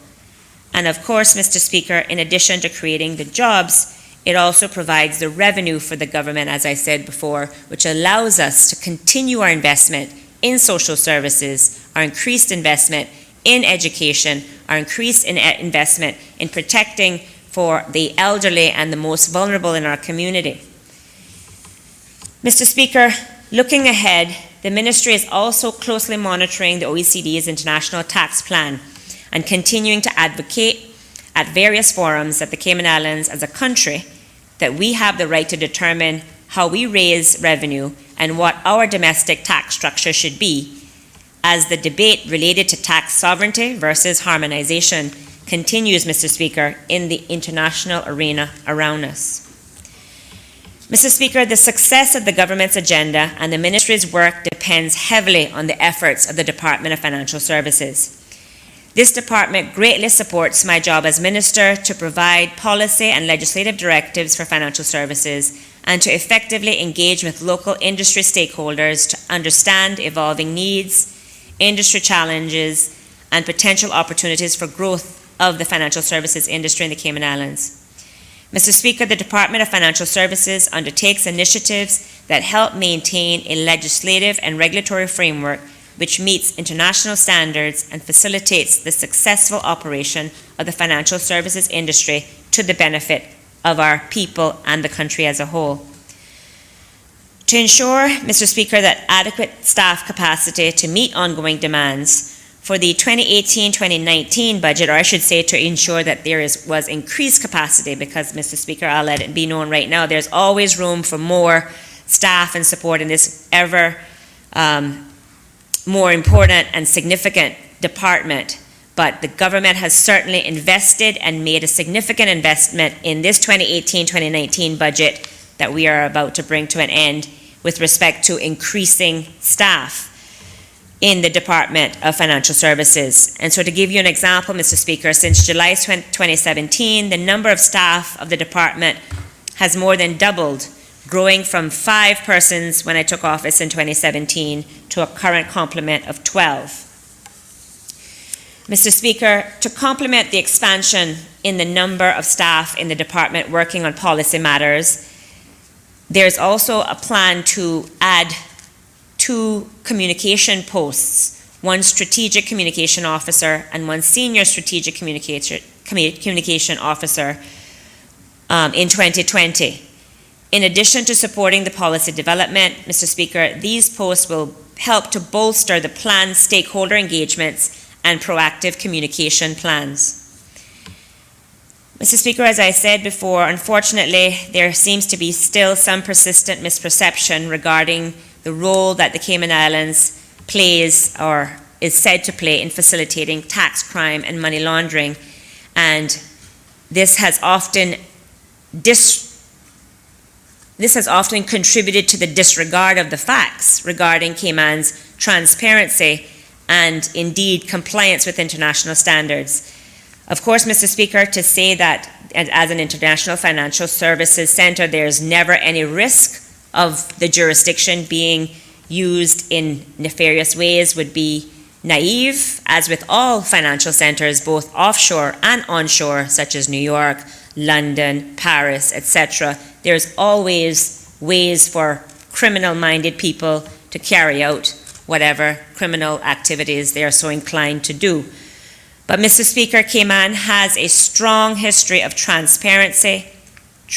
And of course, Mr. Speaker, in addition to creating the jobs, it also provides the revenue for the government, as I said before, which allows us to continue our investment in social services, our increased investment in education, our increased investment in protecting for the elderly and the most vulnerable in our community. Mr. Speaker, looking ahead, the Ministry is also closely monitoring the OECD's International Tax Plan and continuing to advocate at various forums at the Cayman Islands as a country that we have the right to determine how we raise revenue and what our domestic tax structure should be, as the debate related to tax sovereignty versus harmonization continues, Mr. Speaker, in the international arena around us. Mr. Speaker, the success of the government's agenda and the Ministry's work depends heavily on the efforts of the Department of Financial Services. This department greatly supports my job as Minister to provide policy and legislative directives for financial services and to effectively engage with local industry stakeholders to understand evolving needs, industry challenges, and potential opportunities for growth of the financial services industry in the Cayman Islands. Mr. Speaker, the Department of Financial Services undertakes initiatives that help maintain a legislative and regulatory framework which meets international standards and facilitates the successful operation of the financial services industry to the benefit of our people and the country as a whole. To ensure, Mr. Speaker, that adequate staff capacity to meet ongoing demands for the 2018-2019 budget, or I should say to ensure that there was increased capacity, because, Mr. Speaker, I'll let it be known right now, there's always room for more staff and support in this ever more important and significant department. But the government has certainly invested and made a significant investment in this 2018-2019 budget that we are about to bring to an end with respect to increasing staff in the Department of Financial Services. And so to give you an example, Mr. Speaker, since July 2017, the number of staff of the department has more than doubled, growing from 5 persons when I took office in 2017 to a current complement of 12. Mr. Speaker, to complement the expansion in the number of staff in the department working on policy matters, there's also a plan to add 2 communication posts, 1 strategic communication officer and 1 senior strategic communication officer in 2020. In addition to supporting the policy development, Mr. Speaker, these posts will help to bolster the planned stakeholder engagements and proactive communication plans. Mr. Speaker, as I said before, unfortunately, there seems to be still some persistent misperception regarding the role that the Cayman Islands plays or is said to play in facilitating tax crime and money laundering. And this has often contributed to the disregard of the facts regarding Cayman's transparency and indeed compliance with international standards. Of course, Mr. Speaker, to say that as an international financial services center, there's never any risk of the jurisdiction being used in nefarious ways would be naive, as with all financial centers, both offshore and onshore, such as New York, London, Paris, etc. There's always ways for criminal-minded people to carry out whatever criminal activities they are so inclined to do. But, Mr. Speaker, Cayman has a strong history of transparency,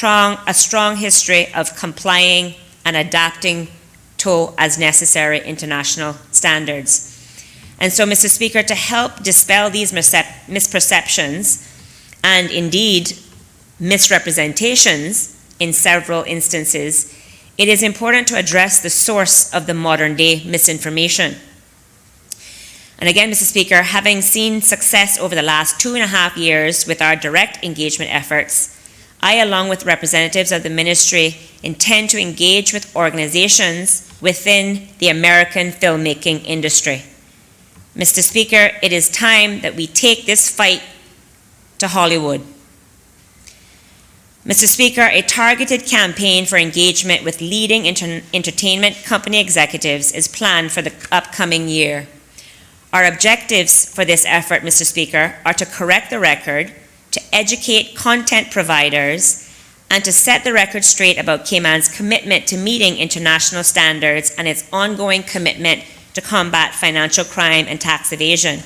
a strong history of complying and adapting to, as necessary, international standards. And so, Mr. Speaker, to help dispel these misperceptions and indeed misrepresentations in several instances, it is important to address the source of the modern-day misinformation. And again, Mr. Speaker, having seen success over the last 2.5 years with our direct engagement efforts, I, along with representatives of the ministry, intend to engage with organizations within the American filmmaking industry. Mr. Speaker, it is time that we take this fight to Hollywood. Mr. Speaker, a targeted campaign for engagement with leading entertainment company executives is planned for the upcoming year. Our objectives for this effort, Mr. Speaker, are to correct the record, to educate content providers, and to set the record straight about Cayman's commitment to meeting international standards and its ongoing commitment to combat financial crime and tax evasion.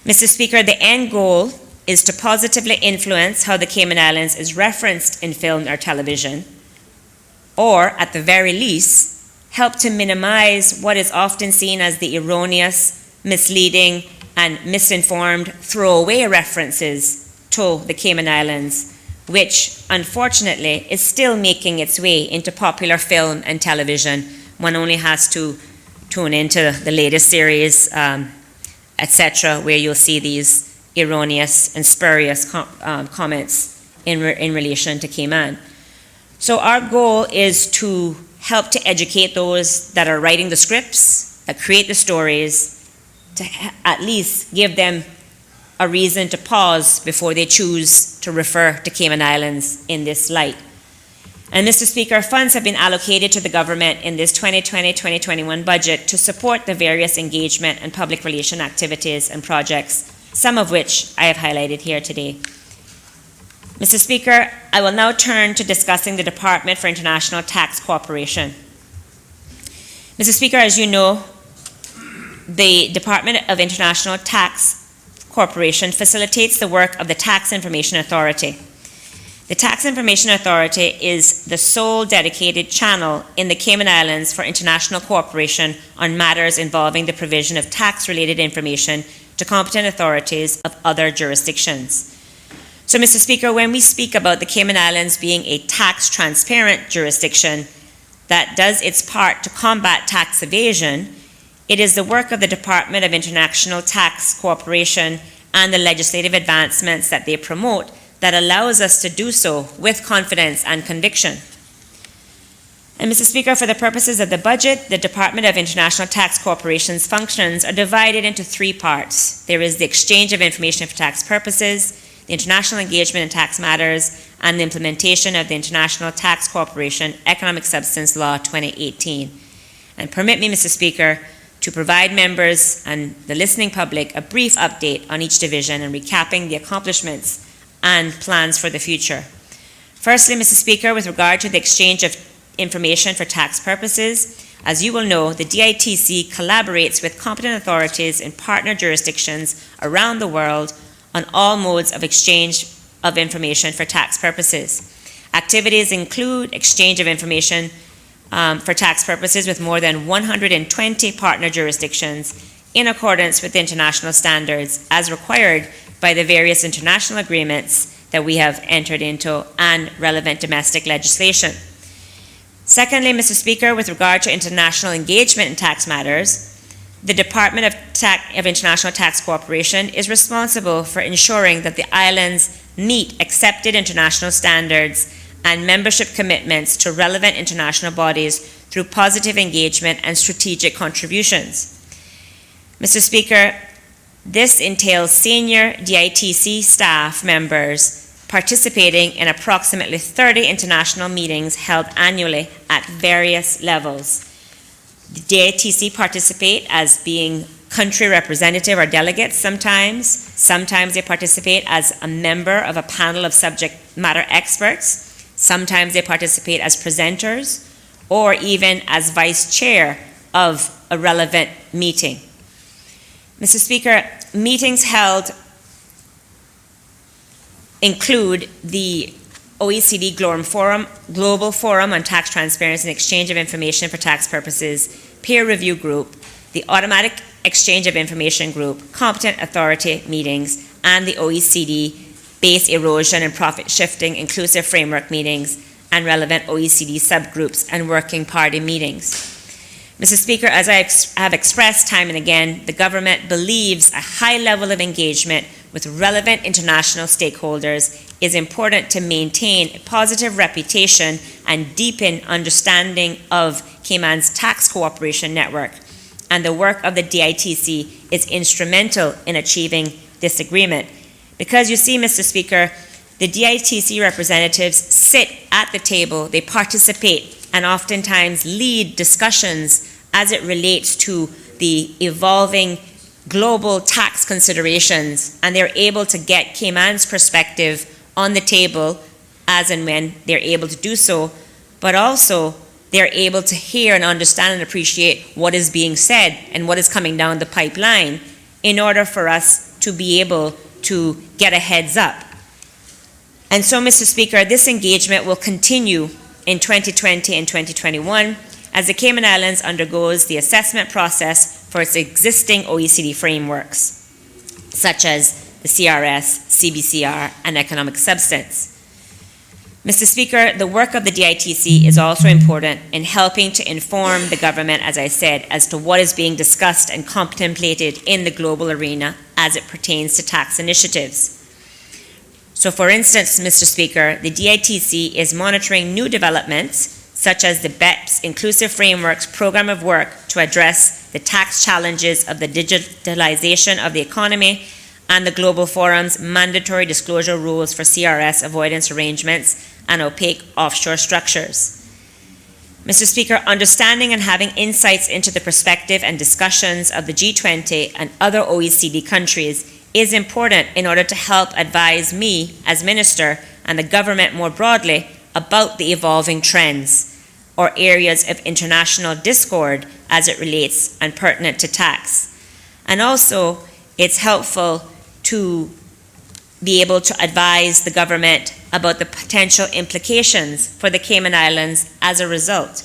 Mr. Speaker, the end goal is to positively influence how the Cayman Islands is referenced in film or television, or at the very least, help to minimize what is often seen as the erroneous, misleading, and misinformed throwaway references to the Cayman Islands, which unfortunately is still making its way into popular film and television. One only has to tune into the latest series, etc., where you'll see these erroneous and spurious comments in relation to Cayman. So our goal is to help to educate those that are writing the scripts, that create the stories, to at least give them a reason to pause before they choose to refer to Cayman Islands in this light. And Mr. Speaker, funds have been allocated to the government in this 2020-2021 budget to support the various engagement and public relation activities and projects, some of which I have highlighted here today. Mr. Speaker, I will now turn to discussing the Department for International Tax Cooperation. Mr. Speaker, as you know, the Department of International Tax Cooperation facilitates the work of the Tax Information Authority. The Tax Information Authority is the sole dedicated channel in the Cayman Islands for international cooperation on matters involving the provision of tax-related information to competent authorities of other jurisdictions. So, Mr. Speaker, when we speak about the Cayman Islands being a tax-transparent jurisdiction that does its part to combat tax evasion, it is the work of the Department of International Tax Cooperation and the legislative advancements that they promote that allows us to do so with confidence and conviction. And Mr. Speaker, for the purposes of the budget, the Department of International Tax Cooperation's functions are divided into three parts. There is the exchange of information for tax purposes, the international engagement in tax matters, and the implementation of the International Tax Cooperation Economic Substance Law 2018. And permit me, Mr. Speaker, to provide members and the listening public a brief update on each division and recapping the accomplishments and plans for the future. Firstly, Mr. Speaker, with regard to the exchange of information for tax purposes, as you will know, the DITC collaborates with competent authorities in partner jurisdictions around the world on all modes of exchange of information for tax purposes. Activities include exchange of information for tax purposes with more than 120 partner jurisdictions in accordance with international standards as required by the various international agreements that we have entered into and relevant domestic legislation. Secondly, Mr. Speaker, with regard to international engagement in tax matters, the Department of International Tax Cooperation is responsible for ensuring that the islands meet accepted international standards and membership commitments to relevant international bodies through positive engagement and strategic contributions. Mr. Speaker, this entails senior DITC staff members participating in approximately 30 international meetings held annually at various levels. The DITC participate as being country representative or delegates sometimes. Sometimes they participate as a member of a panel of subject matter experts. Sometimes they participate as presenters or even as vice chair of a relevant meeting. Mr. Speaker, meetings held include the OECD Global Forum on Tax Transparency and Exchange of Information for Tax Purposes, Peer Review Group, the Automatic Exchange of Information Group, Competent Authority meetings, and the OECD Base Erosion and Profit Shifting Inclusive Framework meetings, and relevant OECD subgroups and working party meetings. Mr. Speaker, as I have expressed time and again, the government believes a high level of engagement with relevant international stakeholders is important to maintain a positive reputation and deepen understanding of Cayman's tax cooperation network. And the work of the DITC is instrumental in achieving this agreement. Because you see, Mr. Speaker, the DITC representatives sit at the table, they participate, and oftentimes lead discussions as it relates to the evolving global tax considerations, and they're able to get Cayman's perspective on the table as and when they're able to do so, but also they're able to hear and understand and appreciate what is being said and what is coming down the pipeline in order for us to be able to get a heads up. And so, Mr. Speaker, this engagement will continue in 2020 and 2021 as the Cayman Islands undergoes the assessment process for its existing OECD frameworks, such as the CRS, CBCR, and economic substance. Mr. Speaker, the work of the DITC is also important in helping to inform the government, as I said, as to what is being discussed and contemplated in the global arena as it pertains to tax initiatives. So, for instance, Mr. Speaker, the DITC is monitoring new developments such as the BEPS Inclusive Frameworks Program of Work to address the tax challenges of the digitalization of the economy and the Global Forum's mandatory disclosure rules for CRS avoidance arrangements and opaque offshore structures. Mr. Speaker, understanding and having insights into the perspective and discussions of the G20 and other OECD countries is important in order to help advise me as Minister and the government more broadly about the evolving trends or areas of international discord as it relates and pertinent to tax. And also, it's helpful to be able to advise the government about the potential implications for the Cayman Islands as a result.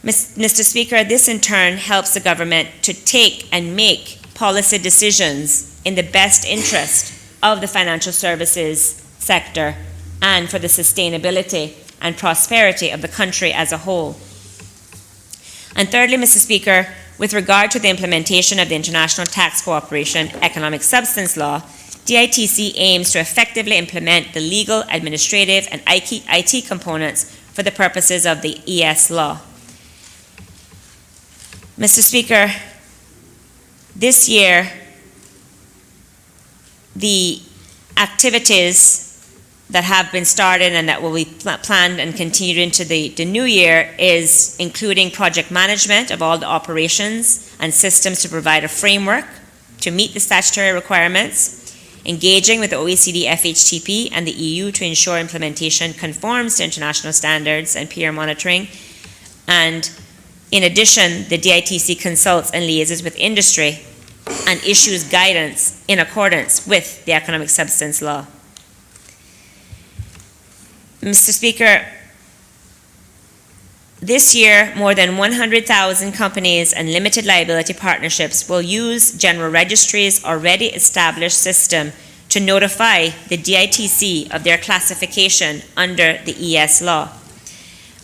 Mr. Speaker, this in turn helps the government to take and make policy decisions in the best interest of the financial services sector and for the sustainability and prosperity of the country as a whole. And thirdly, Mr. Speaker, with regard to the implementation of the International Tax Cooperation Economic Substance Law, DITC aims to effectively implement the legal, administrative, and IT components for the purposes of the ES law. Mr. Speaker, this year, the activities that have been started and that will be planned and continued into the new year is including project management of all the operations and systems to provide a framework to meet the statutory requirements, engaging with the OECD FHTP and the EU to ensure implementation conforms to international standards and peer monitoring. And in addition, the DITC consults and liaises with industry and issues guidance in accordance with the Economic Substance Law. Mr. Speaker, this year, more than 100,000 companies and limited liability partnerships will use General Registry's already established system to notify the DITC of their classification under the ES law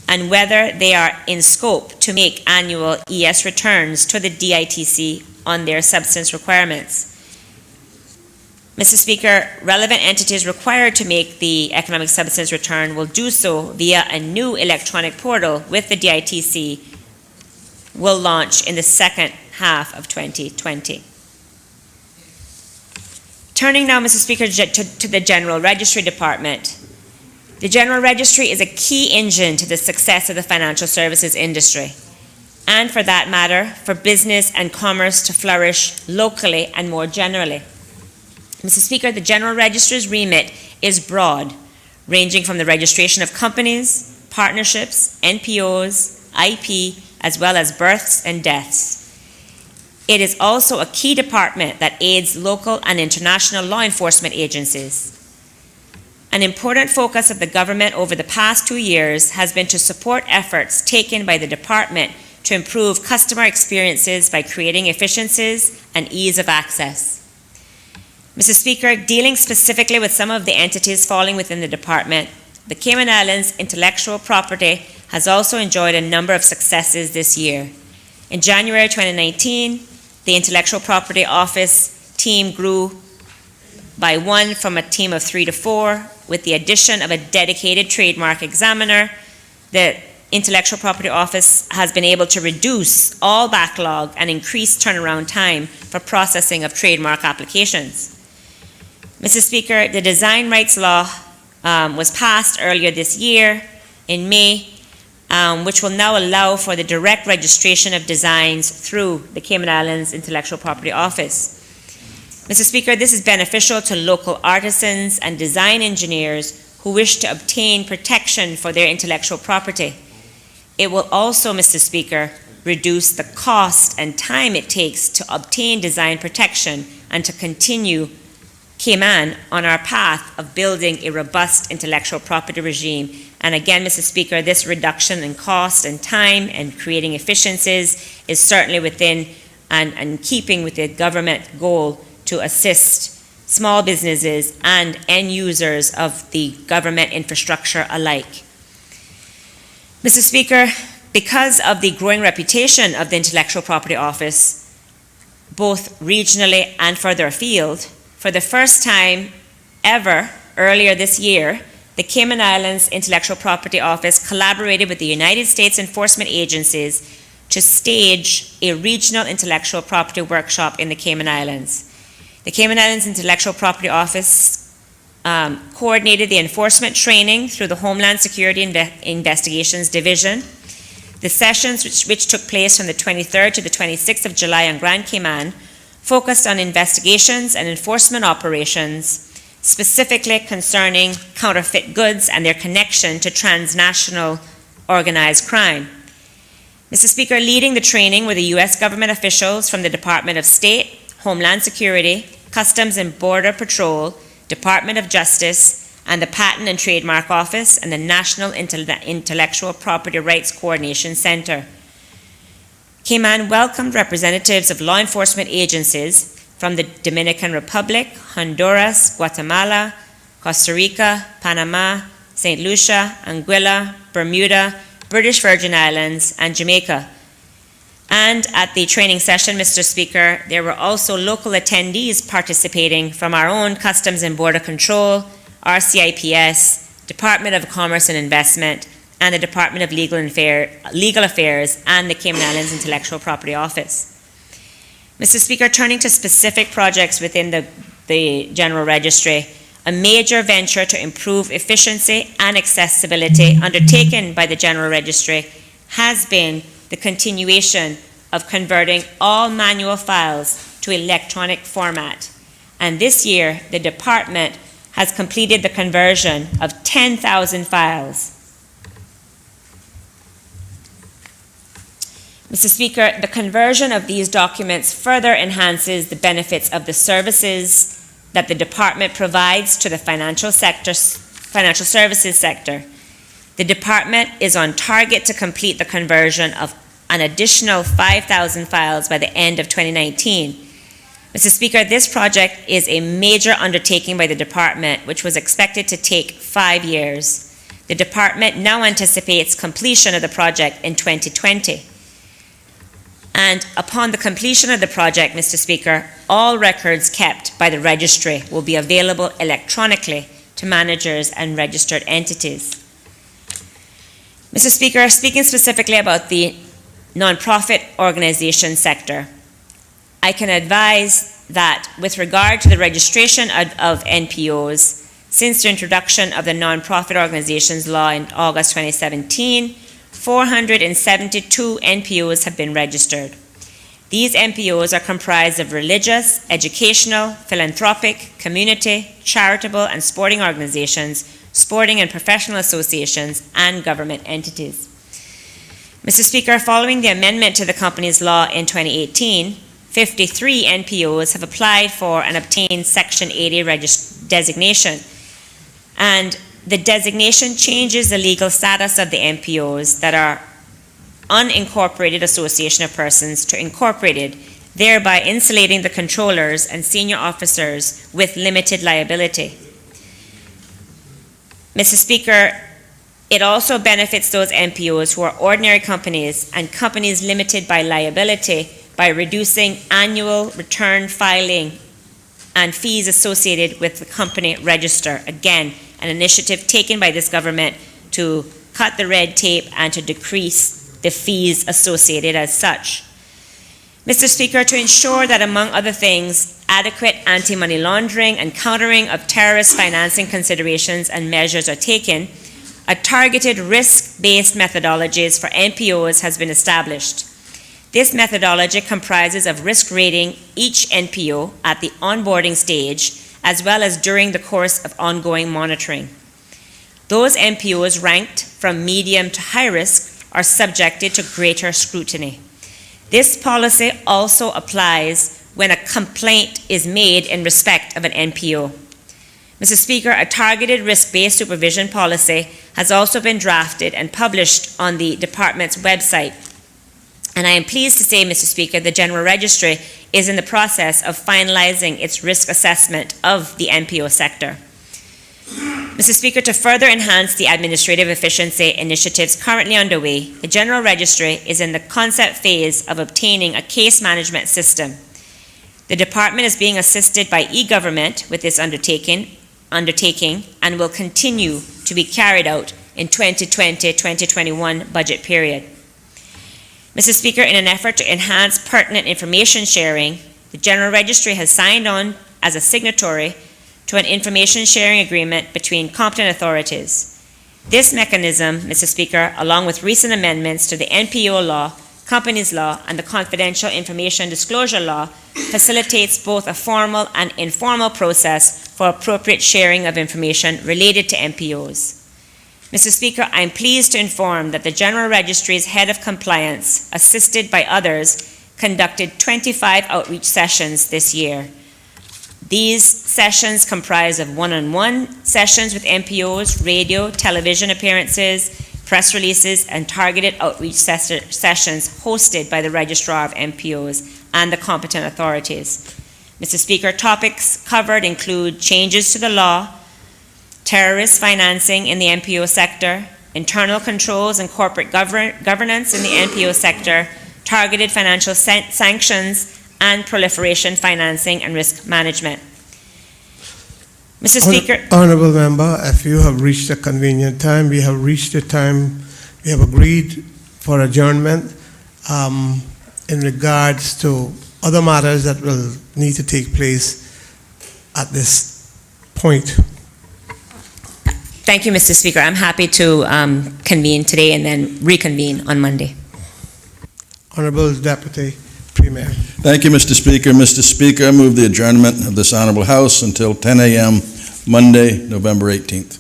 and whether they are in scope to make annual ES returns to the DITC on their substance requirements. Mr. Speaker, relevant entities required to make the economic substance return will do so via a new electronic portal with the DITC will launch in the second half of 2020. Turning now, Mr. Speaker, to the General Registry Department. The General Registry is a key engine to the success of the financial services industry, and for that matter, for business and commerce to flourish locally and more generally. Mr. Speaker, the General Registry's remit is broad, ranging from the registration of companies, partnerships, NPOs, IP, as well as births and deaths. It is also a key department that aids local and international law enforcement agencies. An important focus of the government over the past 2 years has been to support efforts taken by the department to improve customer experiences by creating efficiencies and ease of access. Mr. Speaker, dealing specifically with some of the entities falling within the department, the Cayman Islands intellectual property has also enjoyed a number of successes this year. In January 2019, the Intellectual Property Office team grew by 1 from a team of 3 to 4, with the addition of a dedicated trademark examiner. The Intellectual Property Office has been able to reduce all backlog and increase turnaround time for processing of trademark applications. Mr. Speaker, the design rights law was passed earlier this year in May, which will now allow for the direct registration of designs through the Cayman Islands Intellectual Property Office. Mr. Speaker, this is beneficial to local artisans and design engineers who wish to obtain protection for their intellectual property. It will also, Mr. Speaker, reduce the cost and time it takes to obtain design protection and to continue Cayman on our path of building a robust intellectual property regime. And again, Mr. Speaker, this reduction in cost and time and creating efficiencies is certainly within and keeping with the government goal to assist small businesses and end users of the government infrastructure alike. Mr. Speaker, because of the growing reputation of the Intellectual Property Office, both regionally and further afield, for the first time ever earlier this year, the Cayman Islands Intellectual Property Office collaborated with the United States enforcement agencies to stage a regional intellectual property workshop in the Cayman Islands. The Cayman Islands Intellectual Property Office coordinated the enforcement training through the Homeland Security Investigations Division. The sessions, which took place from the 23rd to the 26th of July on Grand Cayman, focused on investigations and enforcement operations specifically concerning counterfeit goods and their connection to transnational organized crime. Mr. Speaker, leading the training were the U.S. government officials from the Department of State, Homeland Security, Customs and Border Patrol, Department of Justice, and the Patent and Trademark Office and the National Intellectual Property Rights Coordination Center. Cayman welcomed representatives of law enforcement agencies from the Dominican Republic, Honduras, Guatemala, Costa Rica, Panama, St. Lucia, Anguilla, Bermuda, British Virgin Islands, and Jamaica. And at the training session, Mr. Speaker, there were also local attendees participating from our own Customs and Border Control, RCIPS, Department of Commerce and Investment, and the Department of Legal Affairs and the Cayman Islands Intellectual Property Office. Mr. Speaker, turning to specific projects within the General Registry, a major venture to improve efficiency and accessibility undertaken by the General Registry has been the continuation of converting all manual files to electronic format. And this year, the department has completed the conversion of 10,000 files. Mr. Speaker, the conversion of these documents further enhances the benefits of the services that the department provides to the financial services sector. The department is on target to complete the conversion of an additional 5,000 files by the end of 2019. Mr. Speaker, this project is a major undertaking by the department, which was expected to take 5 years. The department now anticipates completion of the project in 2020. And upon the completion of the project, Mr. Speaker, all records kept by the registry will be available electronically to managers and registered entities. Mr. Speaker, speaking specifically about the nonprofit organization sector, I can advise that with regard to the registration of NPOs, since the introduction of the Nonprofit Organizations Law in August 2017, 472 NPOs have been registered. These NPOs are comprised of religious, educational, philanthropic, community, charitable, and sporting organizations, sporting and professional associations, and government entities. Mr. Speaker, following the amendment to the Companies Law in 2018, 53 NPOs have applied for and obtained Section 80 designation. And the designation changes the legal status of the NPOs that are unincorporated association of persons to incorporated, thereby insulating the controllers and senior officers with limited liability. Mr. Speaker, it also benefits those NPOs who are ordinary companies and companies limited by liability by reducing annual return filing and fees associated with the company register. Again, an initiative taken by this government to cut the red tape and to decrease the fees associated as such. Mr. Speaker, to ensure that, among other things, adequate anti-money laundering and countering of terrorist financing considerations and measures are taken, a targeted risk-based methodologies for NPOs has been established. This methodology comprises of risk rating each NPO at the onboarding stage as well as during the course of ongoing monitoring. Those NPOs ranked from medium to high risk are subjected to greater scrutiny. This policy also applies when a complaint is made in respect of an NPO. Mr. Speaker, a targeted risk-based supervision policy has also been drafted and published on the department's website. And I am pleased to say, Mr. Speaker, the General Registry is in the process of finalizing its risk assessment of the NPO sector. Mr. Speaker, to further enhance the administrative efficiency initiatives currently underway, the General Registry is in the concept phase of obtaining a case management system. The department is being assisted by e-government with this undertaking and will continue to be carried out in 2020-2021 budget period. Mr. Speaker, in an effort to enhance pertinent information sharing, the General Registry has signed on as a signatory to an information sharing agreement between competent authorities. This mechanism, Mr. Speaker, along with recent amendments to the NPO law, Companies Law, and the Confidential Information Disclosure Law, facilitates both a formal and informal process for appropriate sharing of information related to MPOs. Mr. Speaker, I am pleased to inform that the General Registry's Head of Compliance, assisted by others, conducted 25 outreach sessions this year. These sessions comprise of one-on-one sessions with MPOs, radio, television appearances, press releases, and targeted outreach sessions hosted by the Registrar of MPOs and the competent authorities. Mr. Speaker, topics covered include changes to the law, terrorist financing in the NPO sector, internal controls and corporate governance in the NPO sector, targeted financial sanctions, and proliferation financing and risk management. Mr. Speaker. Honorable Member, if you have reached a convenient time, we have reached the time, we have agreed for adjournment in regards to other matters that will need to take place at this point. Thank you, Mr. Speaker. I'm happy to convene today and then reconvene on Monday. Honorable Deputy Premier. Thank you, Mr. Speaker. Mr. Speaker, I move the adjournment of this Honorable House until 10 a.m. Monday, November 18th.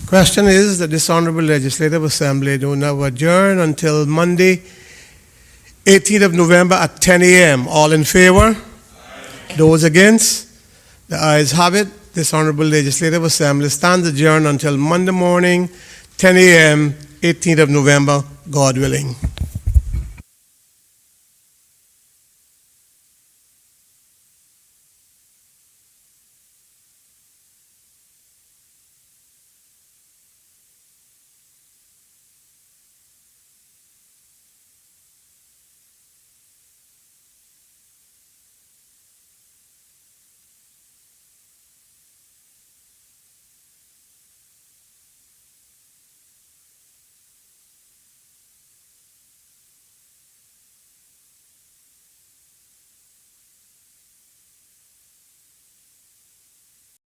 Question is that this Honorable Legislative Assembly do now adjourn until Monday, 18th of November at 10 a.m. All in favor? Aye. Those against? The ayes have it. This Honorable Legislative Assembly stands adjourned until Monday morning, 10 a.m., 18th of November, God willing.